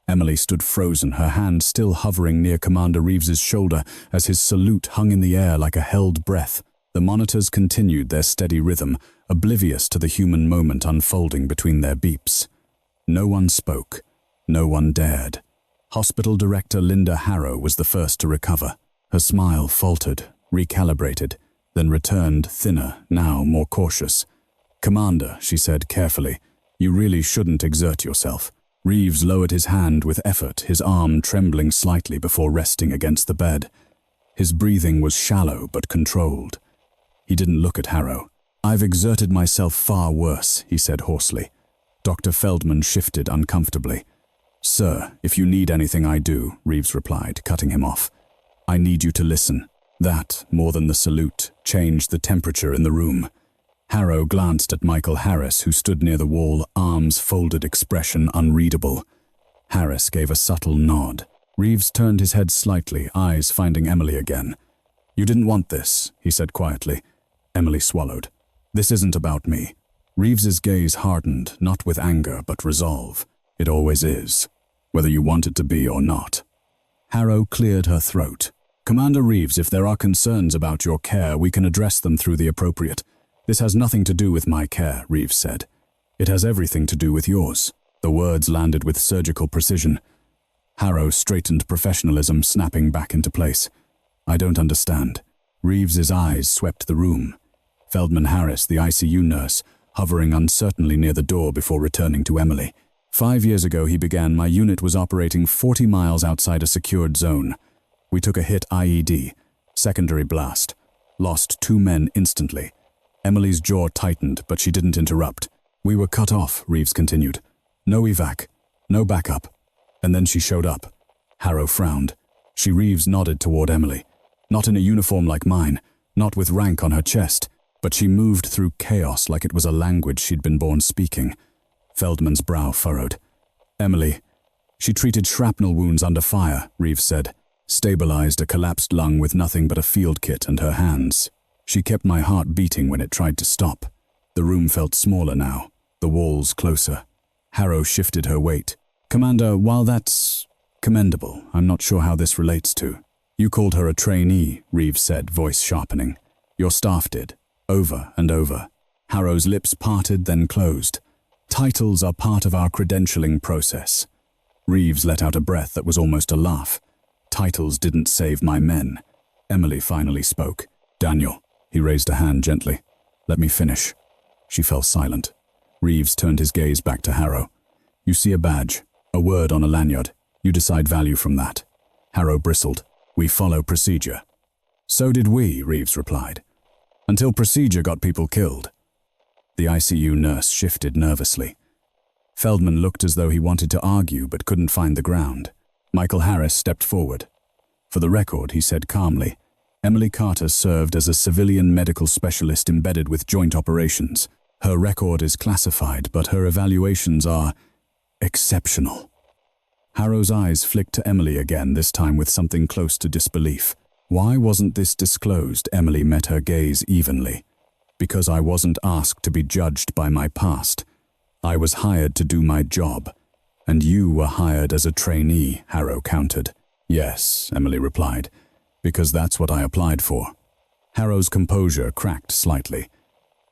[SPEAKER 1] Emily stood frozen, her hand still hovering near Commander Reeves's shoulder as his salute hung in the air like a held breath. The monitors continued their steady rhythm, oblivious to the human moment unfolding between their beeps. No one spoke. No one dared. Hospital Director Linda Harrow was the first to recover. Her smile faltered, recalibrated, then returned thinner, now more cautious. "Commander," she said carefully, "you really shouldn't exert yourself." Reeves lowered his hand with effort, his arm trembling slightly before resting against the bed. His breathing was shallow but controlled. He didn't look at Harrow. "I've exerted myself far worse," he said hoarsely. Dr. Feldman shifted uncomfortably. "Sir, if you need anything, I do," Reeves replied, cutting him off. "I need you to listen." That, more than the salute, changed the temperature in the room. Harrow glanced at Michael Harris, who stood near the wall, arms folded, expression unreadable. Harris gave a subtle nod. Reeves turned his head slightly, eyes finding Emily again. "You didn't want this," he said quietly. Emily swallowed. "This isn't about me." Reeves's gaze hardened, not with anger, but resolve. "It always is, whether you want it to be or not." Harrow cleared her throat. "Commander Reeves, if there are concerns about your care, we can address them through the appropriate. This has nothing to do with my care," Reeves said. "It has everything to do with yours." The words landed with surgical precision. Harrow straightened professionalism, snapping back into place. "I don't understand." Reeves's eyes swept the room. Feldman Harris, the ICU nurse, hovering uncertainly near the door before returning to Emily. 5 years ago, he began, my unit was operating 40 miles outside a secured zone. We took a hit IED, secondary blast. Lost 2 men instantly. Emily's jaw tightened, but she didn't interrupt. "We were cut off," Reeves continued. "No evac, no backup." And then she showed up. Harrow frowned. Reeves nodded toward Emily. Not in a uniform like mine, not with rank on her chest, but she moved through chaos like it was a language she'd been born speaking. Feldman's brow furrowed. "Emily, she treated shrapnel wounds under fire," Reeves said. "Stabilized a collapsed lung with nothing but a field kit and her hands. She kept my heart beating when it tried to stop." The room felt smaller now, the walls closer. Harrow shifted her weight. "Commander, while that's commendable, I'm not sure how this relates to." "You called her a trainee," Reeves said, voice sharpening. "Your staff did, over and over." Harrow's lips parted, then closed. "Titles are part of our credentialing process." Reeves let out a breath that was almost a laugh. "Titles didn't save my men." Emily finally spoke. "Daniel," he raised a hand gently. "Let me finish." She fell silent. Reeves turned his gaze back to Harrow. "You see a badge, a word on a lanyard. You decide value from that." Harrow bristled. "We follow procedure." "So did we," Reeves replied. Until procedure got people killed. The ICU nurse shifted nervously. Feldman looked as though he wanted to argue but couldn't find the ground. Michael Harris stepped forward. For the record, he said calmly, Emily Carter served as a civilian medical specialist embedded with joint operations. Her record is classified, but her evaluations are exceptional. Harrow's eyes flicked to Emily again, this time with something close to disbelief. Why wasn't this disclosed? Emily met her gaze evenly. Because I wasn't asked to be judged by my past. I was hired to do my job. And you were hired as a trainee, Harrow countered. Yes, Emily replied, because that's what I applied for. Harrow's composure cracked slightly.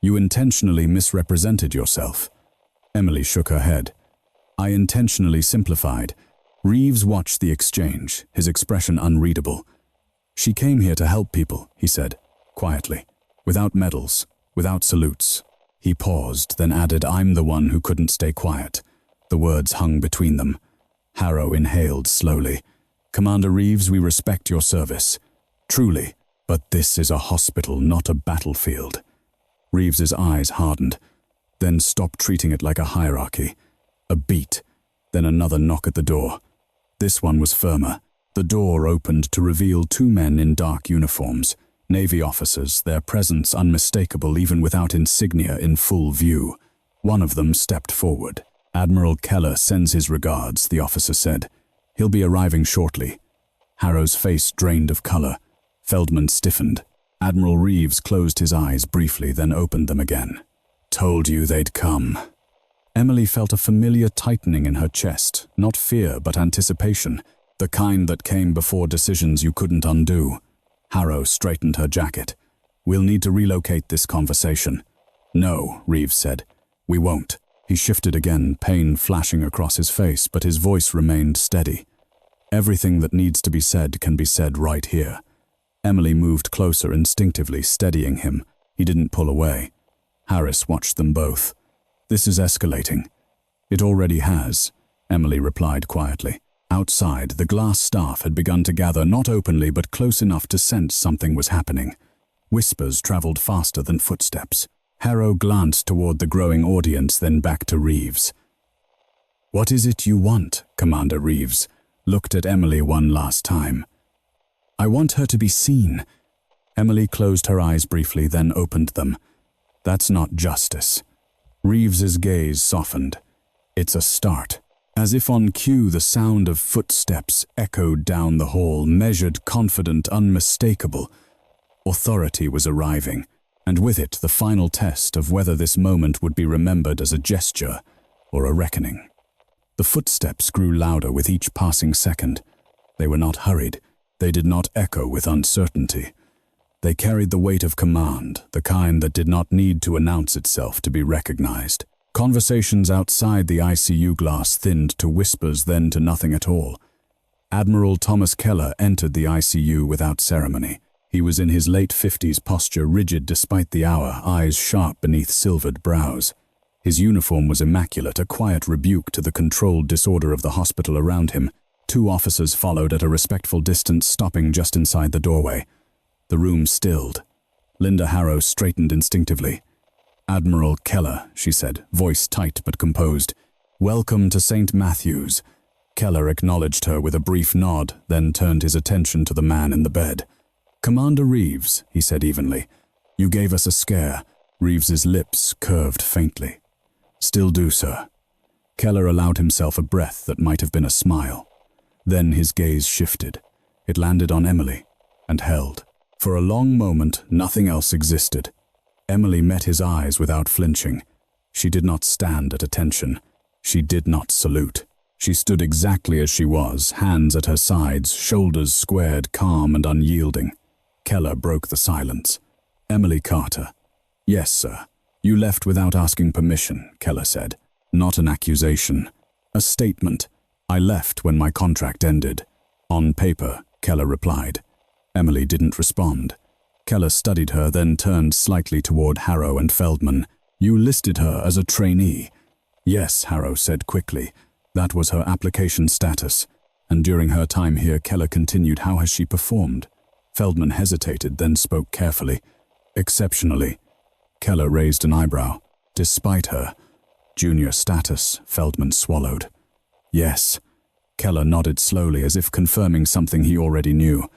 [SPEAKER 1] You intentionally misrepresented yourself. Emily shook her head. I intentionally simplified. Reeves watched the exchange, his expression unreadable. She came here to help people, he said, quietly, without medals, without salutes. He paused, then added, I'm the one who couldn't stay quiet. The words hung between them. Harrow inhaled slowly. Commander Reeves, we respect your service. Truly, but this is a hospital, not a battlefield. Reeves's eyes hardened, then stopped treating it like a hierarchy. A beat, then another knock at the door. This one was firmer. The door opened to reveal two men in dark uniforms, Navy officers, their presence unmistakable even without insignia in full view. One of them stepped forward. Admiral Keller sends his regards, the officer said. He'll be arriving shortly. Harrow's face drained of color. Feldman stiffened. Admiral Reeves closed his eyes briefly, then opened them again. Told you they'd come. Emily felt a familiar tightening in her chest, not fear but anticipation, the kind that came before decisions you couldn't undo. Harrow straightened her jacket. We'll need to relocate this conversation. No, Reeves said. We won't. He shifted again, pain flashing across his face, but his voice remained steady. Everything that needs to be said can be said right here. Emily moved closer instinctively, steadying him. He didn't pull away. Harris watched them both. This is escalating. It already has, Emily replied quietly. Outside, the glass staff had begun to gather, not openly but close enough to sense something was happening. Whispers traveled faster than footsteps. Harrow glanced toward the growing audience, then back to Reeves. What is it you want? Commander Reeves looked at Emily one last time. I want her to be seen. Emily closed her eyes briefly, then opened them. That's not justice. Reeves's gaze softened. It's a start. As if on cue, the sound of footsteps echoed down the hall, measured, confident, unmistakable. Authority was arriving, and with it the final test of whether this moment would be remembered as a gesture or a reckoning. The footsteps grew louder with each passing second. They were not hurried. They did not echo with uncertainty. They carried the weight of command, the kind that did not need to announce itself to be recognized. Conversations outside the ICU glass thinned to whispers, then to nothing at all. Admiral Thomas Keller entered the ICU without ceremony. He was in his late 50s, posture rigid despite the hour, eyes sharp beneath silvered brows. His uniform was immaculate, a quiet rebuke to the controlled disorder of the hospital around him. Two officers followed at a respectful distance, stopping just inside the doorway. The room stilled. Linda Harrow straightened instinctively. Admiral Keller, she said, voice tight but composed. Welcome to St. Matthew's. Keller acknowledged her with a brief nod, then turned his attention to the man in the bed. Commander Reeves, he said evenly. You gave us a scare. Reeves's lips curved faintly. Still do, sir. Keller allowed himself a breath that might have been a smile. Then his gaze shifted. It landed on Emily, and held. For a long moment, nothing else existed. Emily met his eyes without flinching. She did not stand at attention. She did not salute. She stood exactly as she was, hands at her sides, shoulders squared, calm and unyielding. Keller broke the silence. Emily Carter. Yes, sir. You left without asking permission, Keller said. Not an accusation. A statement. I left when my contract ended. On paper, Keller replied. Emily didn't respond. Keller studied her, then turned slightly toward Harrow and Feldman. You listed her as a trainee. Yes, Harrow said quickly. That was her application status. And during her time here, Keller continued, how has she performed? Feldman hesitated, then spoke carefully. Exceptionally. Keller raised an eyebrow. Despite her junior status, Feldman swallowed. Yes. Keller nodded slowly as if confirming something he already knew.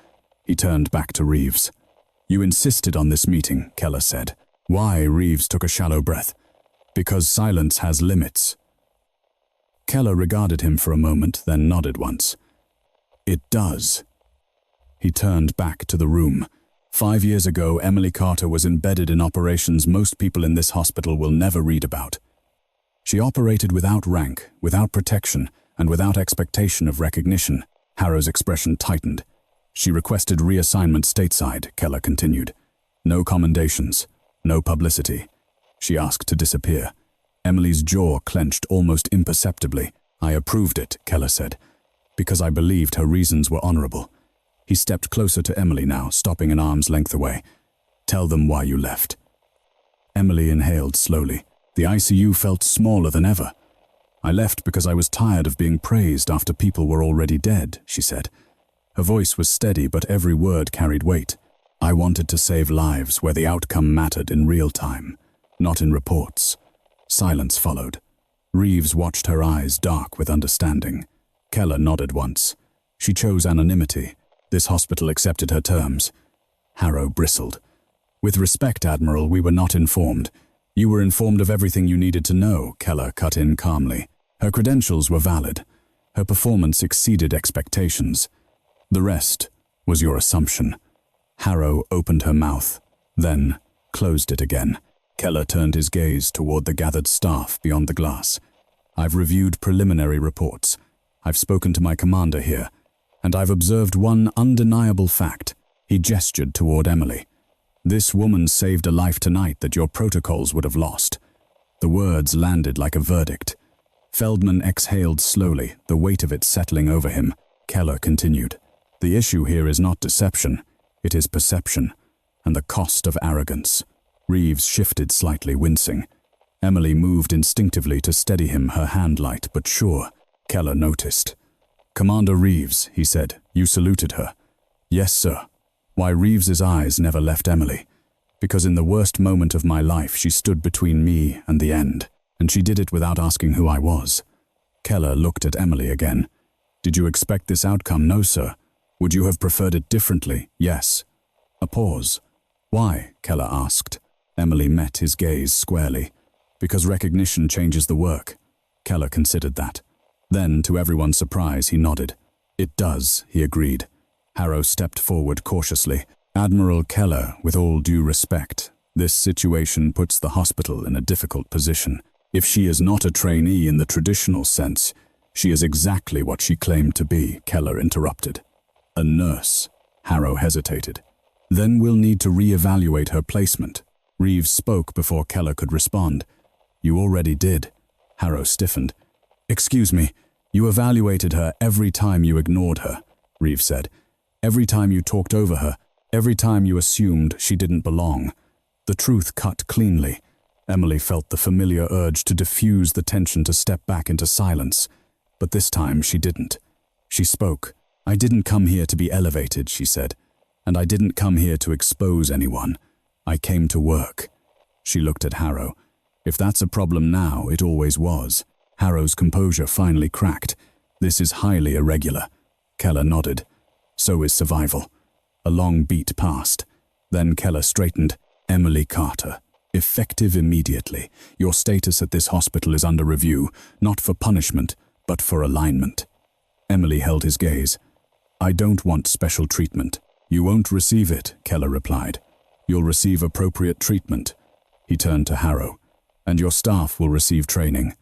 [SPEAKER 1] He turned back to Reeves. You insisted on this meeting, Keller said. Why? Reeves took a shallow breath. Because silence has limits. Keller regarded him for a moment, then nodded once. It does. He turned back to the room. 5 years ago, Emily Carter was embedded in operations most people in this hospital will never read about. She operated without rank, without protection, and without expectation of recognition. Harrow's expression tightened. She requested reassignment stateside, Keller continued. No commendations, no publicity. She asked to disappear. Emily's jaw clenched almost imperceptibly. I approved it, Keller said, because I believed her reasons were honorable. He stepped closer to Emily now, stopping an arm's length away. Tell them why you left. Emily inhaled slowly. The ICU felt smaller than ever. I left because I was tired of being praised after people were already dead, she said. Her voice was steady, but every word carried weight. I wanted to save lives where the outcome mattered in real time, not in reports. Silence followed. Reeves watched her eyes dark with understanding. Keller nodded once. She chose anonymity. This hospital accepted her terms. Harrow bristled. With respect, Admiral, we were not informed. You were informed of everything you needed to know, Keller cut in calmly. Her credentials were valid. Her performance exceeded expectations. The rest was your assumption. Harrow opened her mouth, then closed it again. Keller turned his gaze toward the gathered staff beyond the glass. I've reviewed preliminary reports. I've spoken to my commander here, and I've observed one undeniable fact. He gestured toward Emily. This woman saved a life tonight that your protocols would have lost. The words landed like a verdict. Feldman exhaled slowly, the weight of it settling over him. Keller continued. The issue here is not deception, it is perception, and the cost of arrogance. Reeves shifted slightly, wincing. Emily moved instinctively to steady him, her hand light but sure. Keller noticed. Commander Reeves, he said. You saluted her. Yes, sir. Why, Reeves's eyes never left Emily. Because in the worst moment of my life, she stood between me and the end, and she did it without asking who I was. Keller looked at Emily again. Did you expect this outcome? No, sir. Would you have preferred it differently? Yes. A pause. Why? Keller asked. Emily met his gaze squarely. Because recognition changes the work. Keller considered that. Then, to everyone's surprise, he nodded. It does, he agreed. Harrow stepped forward cautiously. Admiral Keller, with all due respect, this situation puts the hospital in a difficult position. If she is not a trainee in the traditional sense, she is exactly what she claimed to be, Keller interrupted. A nurse. Harrow hesitated. Then we'll need to re-evaluate her placement. Reeves spoke before Keller could respond. You already did. Harrow stiffened. Excuse me, you evaluated her every time you ignored her, Reeves said. Every time you talked over her, every time you assumed she didn't belong. The truth cut cleanly. Emily felt the familiar urge to diffuse the tension, to step back into silence. But this time she didn't. She spoke. I didn't come here to be elevated, she said. And I didn't come here to expose anyone. I came to work. She looked at Harrow. If that's a problem now, it always was. Harrow's composure finally cracked. This is highly irregular. Keller nodded. So is survival. A long beat passed. Then Keller straightened. Emily Carter. Effective immediately. Your status at this hospital is under review, not for punishment, but for alignment. Emily held his gaze. I don't want special treatment. You won't receive it, Keller replied. You'll receive appropriate treatment. He turned to Harrow. And your staff will receive training.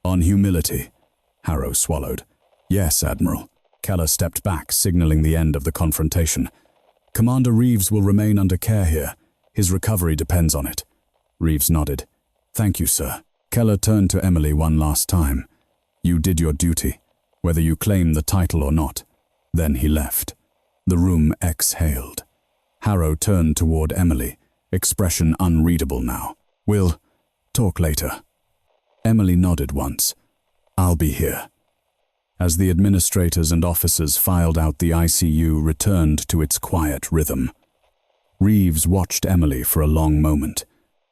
[SPEAKER 1] On humility. Harrow swallowed. Yes, Admiral. Keller stepped back, signaling the end of the confrontation. Commander Reeves will remain under care here. His recovery depends on it. Reeves nodded. Thank you, sir. Keller turned to Emily one last time. You did your duty, whether you claim the title or not. Then he left. The room exhaled. Harrow turned toward Emily, expression unreadable now. We'll talk later. Emily nodded once. I'll be here. As the administrators and officers filed out, the ICU returned to its quiet rhythm. Reeves watched Emily for a long moment.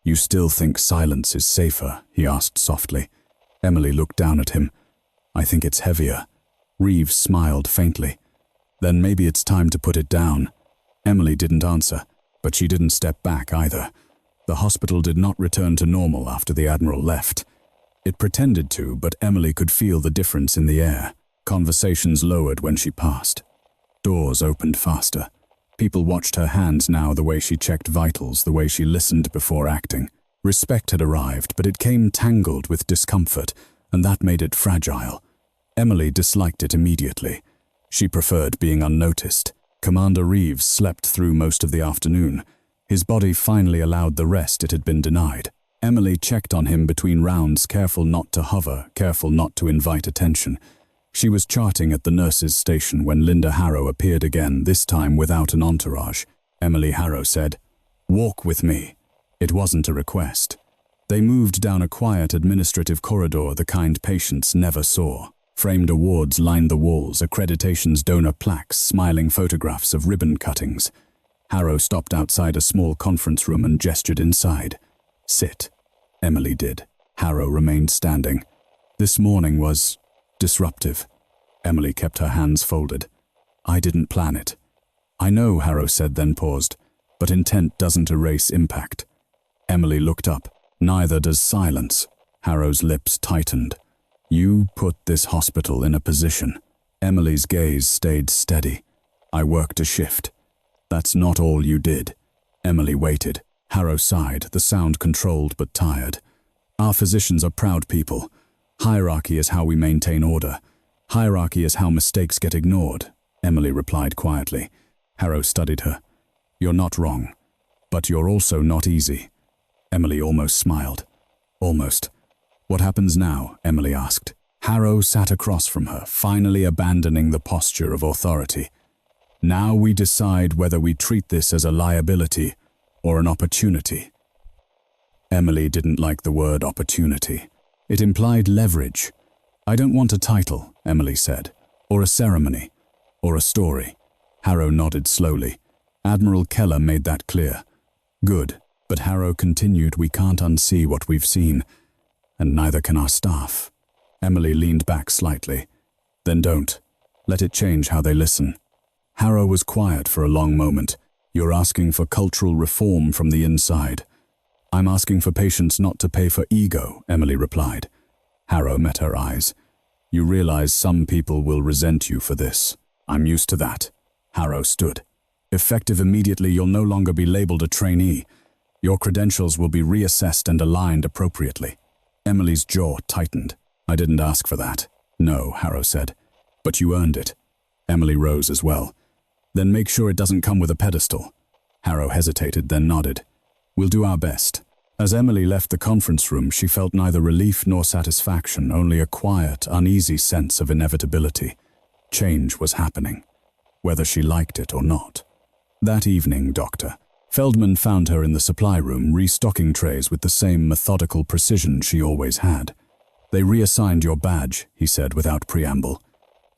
[SPEAKER 1] "You still think silence is safer?" he asked softly. Emily looked down at him. "I think it's heavier." Reeves smiled faintly. "Then maybe it's time to put it down." Emily didn't answer, but she didn't step back either. The hospital did not return to normal after the Admiral left. It pretended to, but Emily could feel the difference in the air. Conversations lowered when she passed. Doors opened faster. People watched her hands now, the way she checked vitals, the way she listened before acting. Respect had arrived, but it came tangled with discomfort, and that made it fragile. Emily disliked it immediately. She preferred being unnoticed. Commander Reeves slept through most of the afternoon. His body finally allowed the rest it had been denied. Emily checked on him between rounds, careful not to hover, careful not to invite attention. She was charting at the nurse's station when Linda Harrow appeared again, this time without an entourage. Emily Harrow said, "Walk with me." It wasn't a request. They moved down a quiet administrative corridor the kind patients never saw. Framed awards lined the walls, accreditations, donor plaques, smiling photographs of ribbon cuttings. Harrow stopped outside a small conference room and gestured inside. "Sit." Emily did. Harrow remained standing. This morning was disruptive. Emily kept her hands folded. "I didn't plan it." "I know," Harrow said, then paused. "But intent doesn't erase impact." Emily looked up. "Neither does silence." Harrow's lips tightened. "You put this hospital in a position." Emily's gaze stayed steady. "I worked a shift." "That's not all you did." Emily waited. Harrow sighed, the sound controlled but tired. "Our physicians are proud people. Hierarchy is how we maintain order. Hierarchy is how mistakes get ignored," Emily replied quietly. Harrow studied her. "You're not wrong, but you're also not easy." Emily almost smiled. "Almost." "What happens now?" Emily asked. Harrow sat across from her, finally abandoning the posture of authority. "Now we decide whether we treat this as a liability or an opportunity." Emily didn't like the word opportunity. It implied leverage. "I don't want a title," Emily said, "or a ceremony, or a story." Harrow nodded slowly. Admiral Keller made that clear. "Good." But Harrow continued, "We can't unsee what we've seen, and neither can our staff." Emily leaned back slightly. "Then don't. Let it change how they listen." Harrow was quiet for a long moment. "You're asking for cultural reform from the inside." "I'm asking for patience not to pay for ego," Emily replied. Harrow met her eyes. "You realize some people will resent you for this." "I'm used to that." Harrow stood. "Effective immediately, you'll no longer be labeled a trainee. Your credentials will be reassessed and aligned appropriately." Emily's jaw tightened. "I didn't ask for that." "No," Harrow said. "But you earned it." Emily rose as well. "Then make sure it doesn't come with a pedestal." Harrow hesitated, then nodded. "We'll do our best." As Emily left the conference room, she felt neither relief nor satisfaction, only a quiet, uneasy sense of inevitability. Change was happening, whether she liked it or not. That evening, Dr. Feldman found her in the supply room, restocking trays with the same methodical precision she always had. "They reassigned your badge," he said without preamble.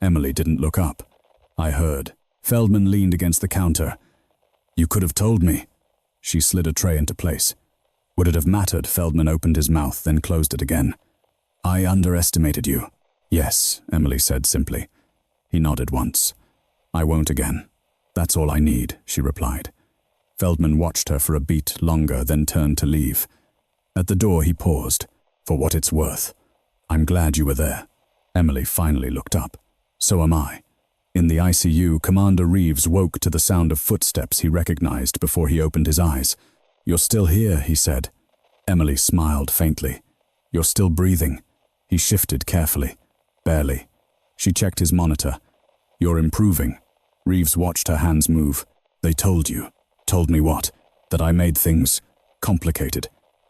[SPEAKER 1] Emily didn't look up. "I heard." Feldman leaned against the counter. "You could have told me." She slid a tray into place. "Would it have mattered?" Feldman opened his mouth, then closed it again. "I underestimated you." "Yes," Emily said simply. He nodded once. "I won't again. That's all I need," she replied. Feldman watched her for a beat longer, then turned to leave. At the door he paused. "For what it's worth. I'm glad you were there." Emily finally looked up. "So am I." In the ICU, Commander Reeves woke to the sound of footsteps he recognized before he opened his eyes. "You're still here," he said. Emily smiled faintly. "You're still breathing." He shifted carefully. "Barely." She checked his monitor. "You're improving." Reeves watched her hands move. "They told you." "Told me what?" "That I made things complicated."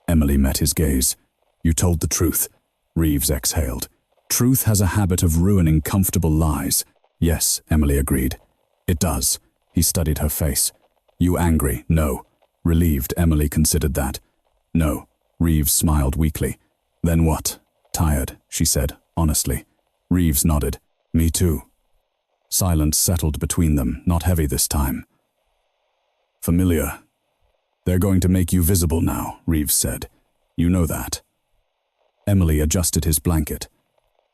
[SPEAKER 1] Emily met his gaze. "You told the truth." Reeves exhaled. "Truth has a habit of ruining comfortable lies." "Yes," Emily agreed. "It does." He studied her face. "You angry?" "No." Relieved, Emily considered that. "No." Reeves smiled weakly. "Then what?" "Tired," she said, honestly. Reeves nodded. "Me too." Silence settled between them, not heavy this time. "Familiar," "They're going to make you visible now," Reeves said. "You know that." Emily adjusted his blanket.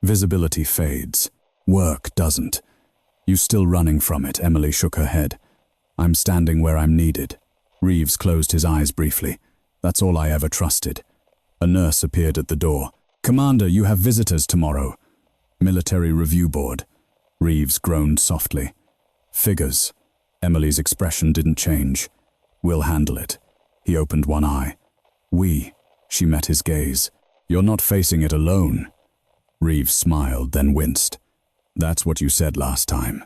[SPEAKER 1] "Visibility fades. Work doesn't." "You still running from it?" Emily shook her head. "I'm standing where I'm needed." Reeves closed his eyes briefly. "That's all I ever trusted." A nurse appeared at the door. "Commander, you have visitors tomorrow." "Military Review Board." Reeves groaned softly. "Figures." Emily's expression didn't change. "We'll handle it." He opened one eye. "We." She met his gaze. "You're not facing it alone." Reeves smiled, then winced. "That's what you said last time."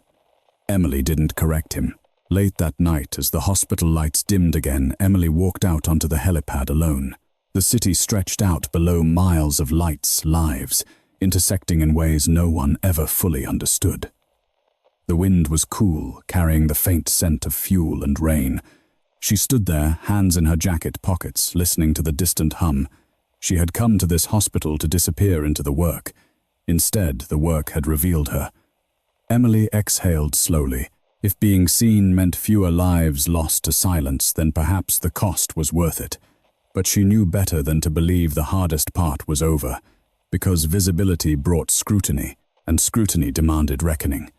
[SPEAKER 1] Emily didn't correct him. Late that night, as the hospital lights dimmed again, Emily walked out onto the helipad alone. The city stretched out below, miles of lights, lives, intersecting in ways no one ever fully understood. The wind was cool, carrying the faint scent of fuel and rain. She stood there, hands in her jacket pockets, listening to the distant hum. She had come to this hospital to disappear into the work. Instead, the work had revealed her. Emily exhaled slowly. If being seen meant fewer lives lost to silence, then perhaps the cost was worth it. But she knew better than to believe the hardest part was over, because visibility brought scrutiny, and scrutiny demanded reckoning.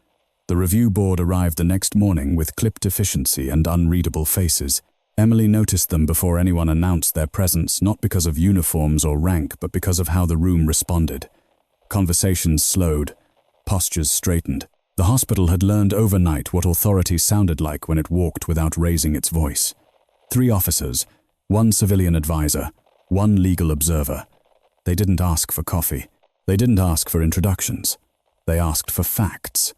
[SPEAKER 1] The review board arrived the next morning with clipped efficiency and unreadable faces. Emily noticed them before anyone announced their presence, not because of uniforms or rank, but because of how the room responded. Conversations slowed, postures straightened. The hospital had learned overnight what authority sounded like when it walked without raising its voice. 3 officers, 1 civilian advisor, 1 legal observer. They didn't ask for coffee. They didn't ask for introductions. They asked for facts.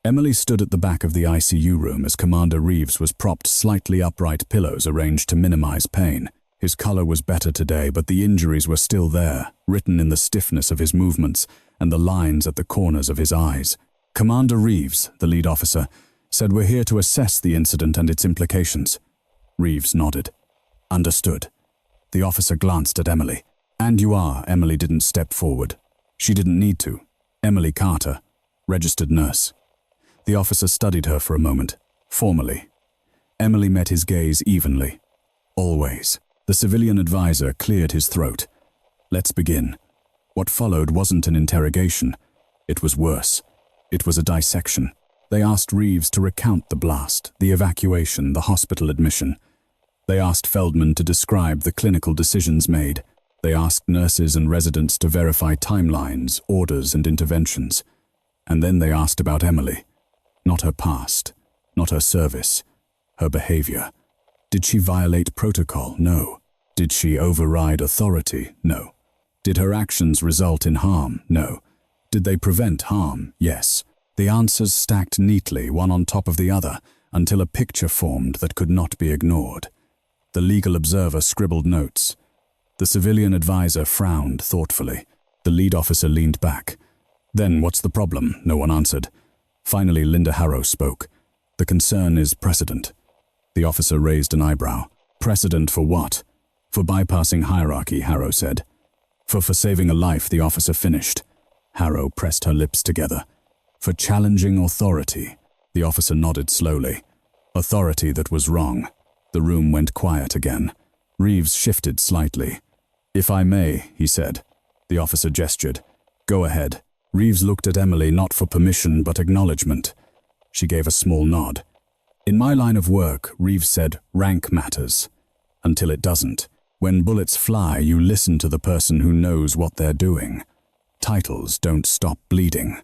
[SPEAKER 1] Emily stood at the back of the ICU room as Commander Reeves was propped slightly upright, pillows arranged to minimize pain. His color was better today, but the injuries were still there, written in the stiffness of his movements and the lines at the corners of his eyes. "Commander Reeves," the lead officer, said, "we're here to assess the incident and its implications." Reeves nodded. "Understood." The officer glanced at Emily. "And you are." Emily didn't step forward. She didn't need to. Emily Carter, registered nurse. The officer studied her for a moment, formally. Emily met his gaze evenly. "Always." The civilian advisor cleared his throat. "Let's begin." What followed wasn't an interrogation. It was worse. It was a dissection. They asked Reeves to recount the blast, the evacuation, the hospital admission. They asked Feldman to describe the clinical decisions made. They asked nurses and residents to verify timelines, orders, and interventions. And then they asked about Emily. Not her past, not her service, her behavior. Did she violate protocol? No. Did she override authority? No. Did her actions result in harm? No. Did they prevent harm? Yes. The answers stacked neatly, one on top of the other, until a picture formed that could not be ignored. The legal observer scribbled notes. The civilian advisor frowned thoughtfully. The lead officer leaned back. "Then what's the problem?" No one answered. Finally, Linda Harrow spoke. "The concern is precedent." The officer raised an eyebrow. "Precedent for what?" "For bypassing hierarchy," Harrow said. For saving a life," the officer finished. Harrow pressed her lips together. "For challenging authority." The officer nodded slowly. "Authority that was wrong." The room went quiet again. Reeves shifted slightly. "If I may," he said. The officer gestured. "Go ahead." Reeves looked at Emily, not for permission, but acknowledgement. She gave a small nod. "In my line of work," Reeves said, "rank matters. Until it doesn't. When bullets fly, you listen to the person who knows what they're doing. Titles don't stop bleeding."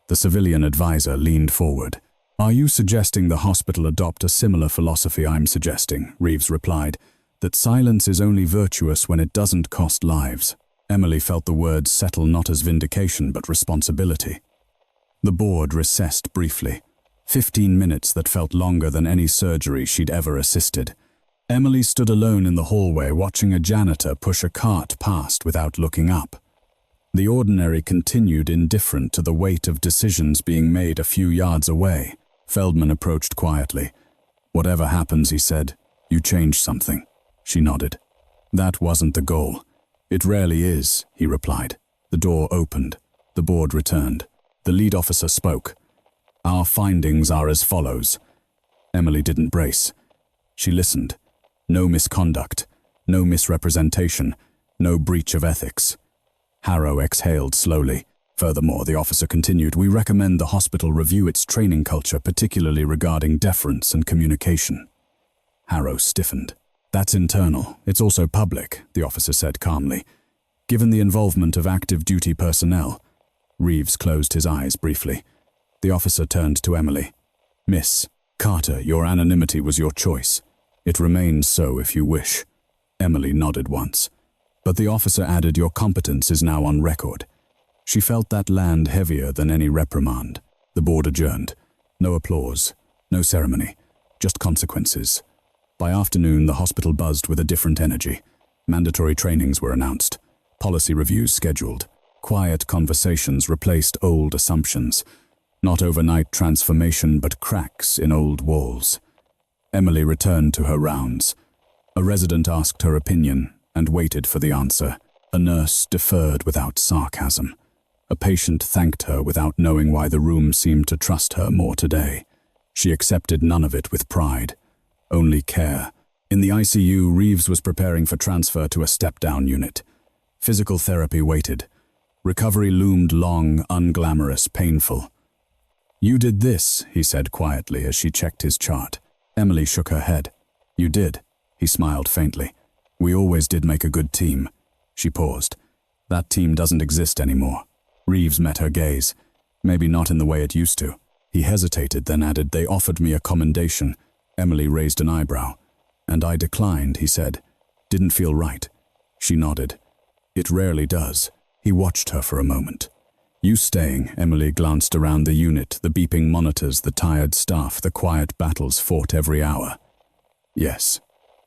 [SPEAKER 1] The civilian advisor leaned forward. "Are you suggesting the hospital adopt a similar philosophy I'm suggesting?" Reeves replied. "That silence is only virtuous when it doesn't cost lives." Emily felt the words settle not as vindication but responsibility. The board recessed briefly. 15 minutes that felt longer than any surgery she'd ever assisted. Emily stood alone in the hallway watching a janitor push a cart past without looking up. The ordinary continued, indifferent to the weight of decisions being made a few yards away. Feldman approached quietly. "Whatever happens," he said, "you change something." She nodded. "That wasn't the goal." "It rarely is," he replied. The door opened. The board returned. The lead officer spoke. "Our findings are as follows." Emily didn't brace. She listened. No misconduct, no misrepresentation, no breach of ethics. Harrow exhaled slowly. Furthermore, the officer continued, we recommend the hospital review its training culture, particularly regarding deference and communication. Harrow stiffened. That's internal. It's also public, the officer said calmly. Given the involvement of active duty personnel. Reeves closed his eyes briefly. The officer turned to Emily. Miss Carter, your anonymity was your choice. It remains so if you wish. Emily nodded once. But the officer added, your competence is now on record. She felt that land heavier than any reprimand. The board adjourned. No applause, no ceremony, just consequences. By afternoon, the hospital buzzed with a different energy. Mandatory trainings were announced. Policy reviews scheduled. Quiet conversations replaced old assumptions. Not overnight transformation, but cracks in old walls. Emily returned to her rounds. A resident asked her opinion and waited for the answer. A nurse deferred without sarcasm. A patient thanked her without knowing why the room seemed to trust her more today. She accepted none of it with pride, only care. In the ICU, Reeves was preparing for transfer to a step-down unit. Physical therapy waited. Recovery loomed long, unglamorous, painful. You did this, he said quietly as she checked his chart. Emily shook her head. You did, he smiled faintly. We always did make a good team. She paused. That team doesn't exist anymore. Reeves met her gaze. Maybe not in the way it used to. He hesitated, then added, they offered me a commendation. Emily raised an eyebrow. And I declined, he said. Didn't feel right. She nodded. It rarely does. He watched her for a moment. You staying? Emily glanced around the unit, the beeping monitors, the tired staff, the quiet battles fought every hour. Yes.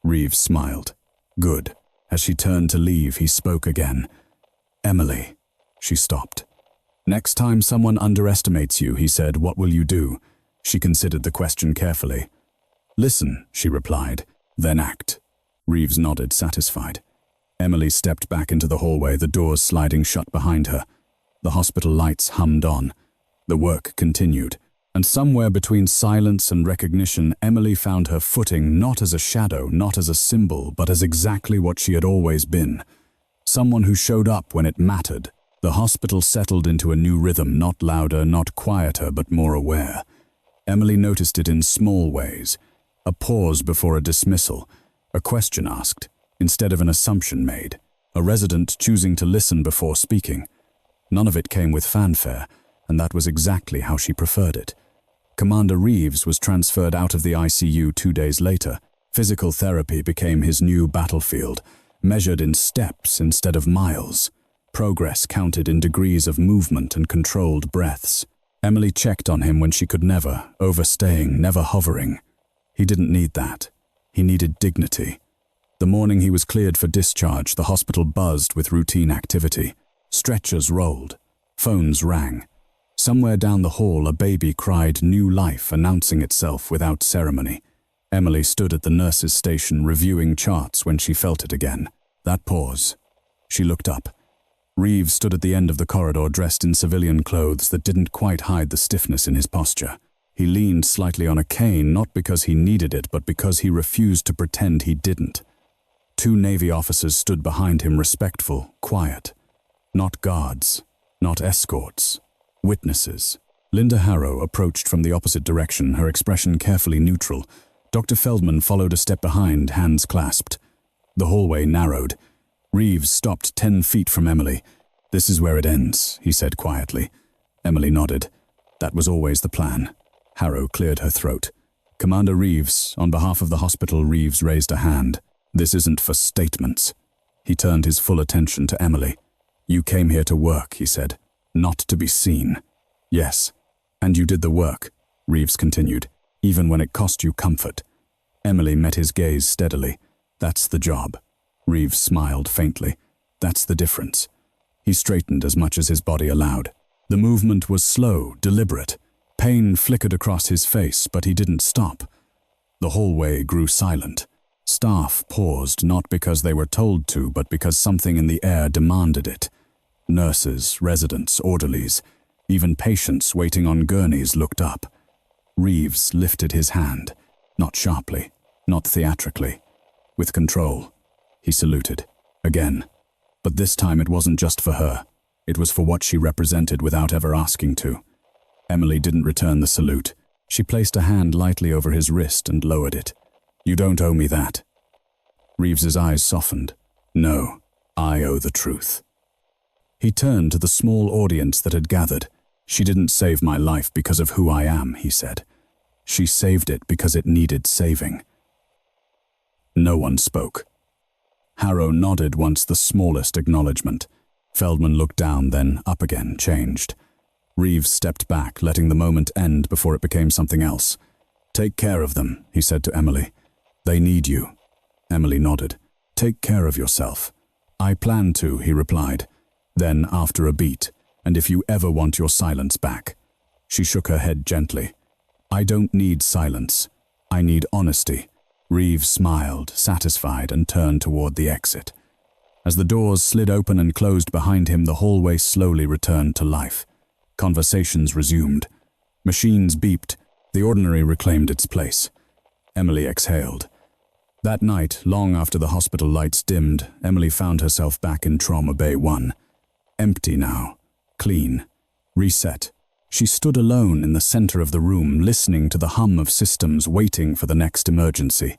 [SPEAKER 1] Reeves smiled. Good. As she turned to leave, he spoke again. Emily. She stopped. Next time someone underestimates you, he said, what will you do? She considered the question carefully. Listen, she replied, then act. Reeves nodded, satisfied. Emily stepped back into the hallway, the doors sliding shut behind her. The hospital lights hummed on. The work continued. And somewhere between silence and recognition, Emily found her footing not as a shadow, not as a symbol, but as exactly what she had always been. Someone who showed up when it mattered. The hospital settled into a new rhythm, not louder, not quieter, but more aware. Emily noticed it in small ways. A pause before a dismissal, a question asked, instead of an assumption made, a resident choosing to listen before speaking. None of it came with fanfare, and that was exactly how she preferred it. Commander Reeves was transferred out of the ICU 2 days later. Physical therapy became his new battlefield, measured in steps instead of miles. Progress counted in degrees of movement and controlled breaths. Emily checked on him when she could never, overstaying, never hovering. He didn't need that. He needed dignity. The morning he was cleared for discharge, the hospital buzzed with routine activity. Stretchers rolled. Phones rang. Somewhere down the hall, a baby cried new life, announcing itself without ceremony. Emily stood at the nurse's station reviewing charts when she felt it again. That pause. She looked up. Reeves stood at the end of the corridor, dressed in civilian clothes that didn't quite hide the stiffness in his posture. He leaned slightly on a cane, not because he needed it, but because he refused to pretend he didn't. 2 Navy officers stood behind him, respectful, quiet. Not guards, not escorts, witnesses. Linda Harrow approached from the opposite direction, her expression carefully neutral. Dr. Feldman followed a step behind, hands clasped. The hallway narrowed. Reeves stopped 10 feet from Emily. This is where it ends, he said quietly. Emily nodded. That was always the plan. Harrow cleared her throat. Commander Reeves, on behalf of the hospital, Reeves raised a hand. This isn't for statements. He turned his full attention to Emily. You came here to work, he said, not to be seen. Yes, and you did the work, Reeves continued, even when it cost you comfort. Emily met his gaze steadily. That's the job. Reeves smiled faintly. That's the difference. He straightened as much as his body allowed. The movement was slow, deliberate. Pain flickered across his face, but he didn't stop. The hallway grew silent. Staff paused, not because they were told to, but because something in the air demanded it. Nurses, residents, orderlies, even patients waiting on gurneys looked up. Reeves lifted his hand, not sharply, not theatrically. with control. He saluted. Again. But this time it wasn't just for her. It was for what she represented without ever asking to. Emily didn't return the salute. She placed a hand lightly over his wrist and lowered it. "You don't owe me that." Reeves's eyes softened. "No, I owe the truth." He turned to the small audience that had gathered. "She didn't save my life because of who I am," he said. "She saved it because it needed saving." No one spoke. Harrow nodded once the smallest acknowledgement. Feldman looked down, then up again, changed. Reeves stepped back, letting the moment end before it became something else. "Take care of them," he said to Emily. "They need you." Emily nodded. "Take care of yourself." "I plan to," he replied. Then, after a beat, "And if you ever want your silence back." She shook her head gently. "I don't need silence. I need honesty." Reeves smiled, satisfied, and turned toward the exit. As the doors slid open and closed behind him, the hallway slowly returned to life. Conversations resumed. Machines beeped. The ordinary reclaimed its place. Emily exhaled. That night, long after the hospital lights dimmed, Emily found herself back in Trauma Bay 1. Empty now. Clean. Reset. She stood alone in the center of the room, listening to the hum of systems, waiting for the next emergency.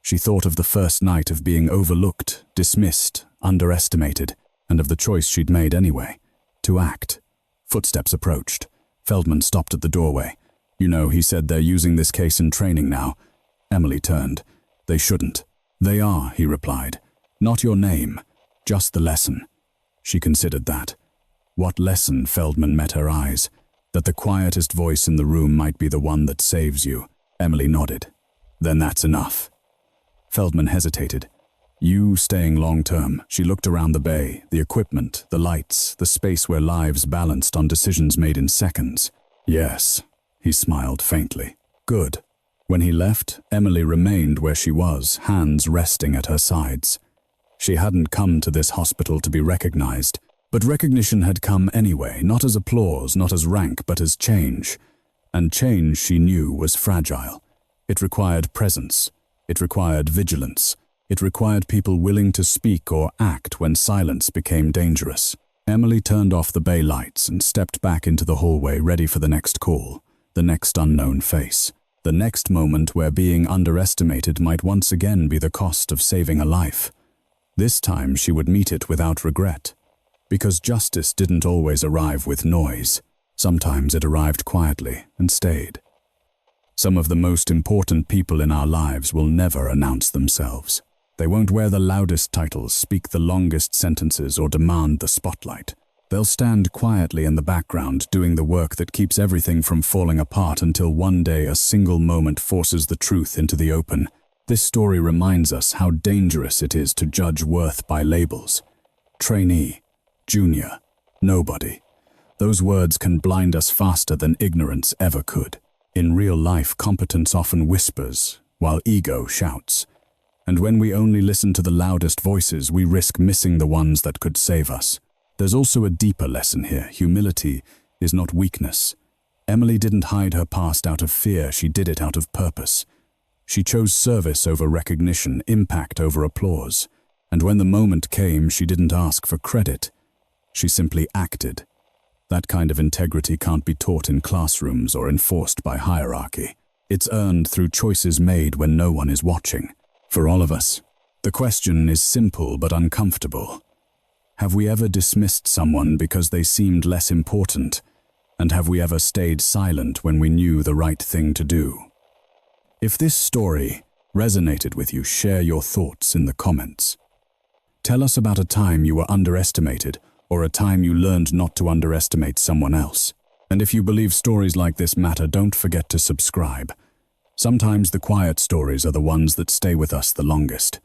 [SPEAKER 1] She thought of the first night of being overlooked, dismissed, underestimated, and of the choice she'd made anyway. To act. Footsteps approached. Feldman stopped at the doorway. "You know, he said they're using this case in training now." Emily turned. "They shouldn't." "They are," he replied. "Not your name, just the lesson." She considered that. What lesson? Feldman met her eyes. That the quietest voice in the room might be the one that saves you. Emily nodded. "Then that's enough." Feldman hesitated. "You staying long-term." She looked around the bay, the equipment, the lights, the space where lives balanced on decisions made in seconds. "Yes." He smiled faintly. "Good." When he left, Emily remained where she was, hands resting at her sides. She hadn't come to this hospital to be recognized. But recognition had come anyway, not as applause, not as rank, but as change. And change, she knew, was fragile. It required presence. It required vigilance. It required people willing to speak or act when silence became dangerous. Emily turned off the bay lights and stepped back into the hallway, ready for the next call, the next unknown face, the next moment where being underestimated might once again be the cost of saving a life. This time she would meet it without regret. Because justice didn't always arrive with noise. Sometimes it arrived quietly and stayed. Some of the most important people in our lives will never announce themselves. They won't wear the loudest titles, speak the longest sentences, or demand the spotlight. They'll stand quietly in the background, doing the work that keeps everything from falling apart until one day a single moment forces the truth into the open. This story reminds us how dangerous it is to judge worth by labels. Trainee. Junior, nobody. Those words can blind us faster than ignorance ever could. In real life, competence often whispers, while ego shouts. And when we only listen to the loudest voices, we risk missing the ones that could save us. There's also a deeper lesson here. Humility is not weakness. Emily didn't hide her past out of fear, she did it out of purpose. She chose service over recognition, impact over applause. And when the moment came, she didn't ask for credit. She simply acted. That kind of integrity can't be taught in classrooms or enforced by hierarchy. It's earned through choices made when no one is watching. For all of us, the question is simple but uncomfortable. Have we ever dismissed someone because they seemed less important? And have we ever stayed silent when we knew the right thing to do? If this story resonated with you, share your thoughts in the comments. Tell us about a time you were underestimated, or a time you learned not to underestimate someone else. And if you believe stories like this matter, don't forget to subscribe. Sometimes the quiet stories are the ones that stay with us the longest.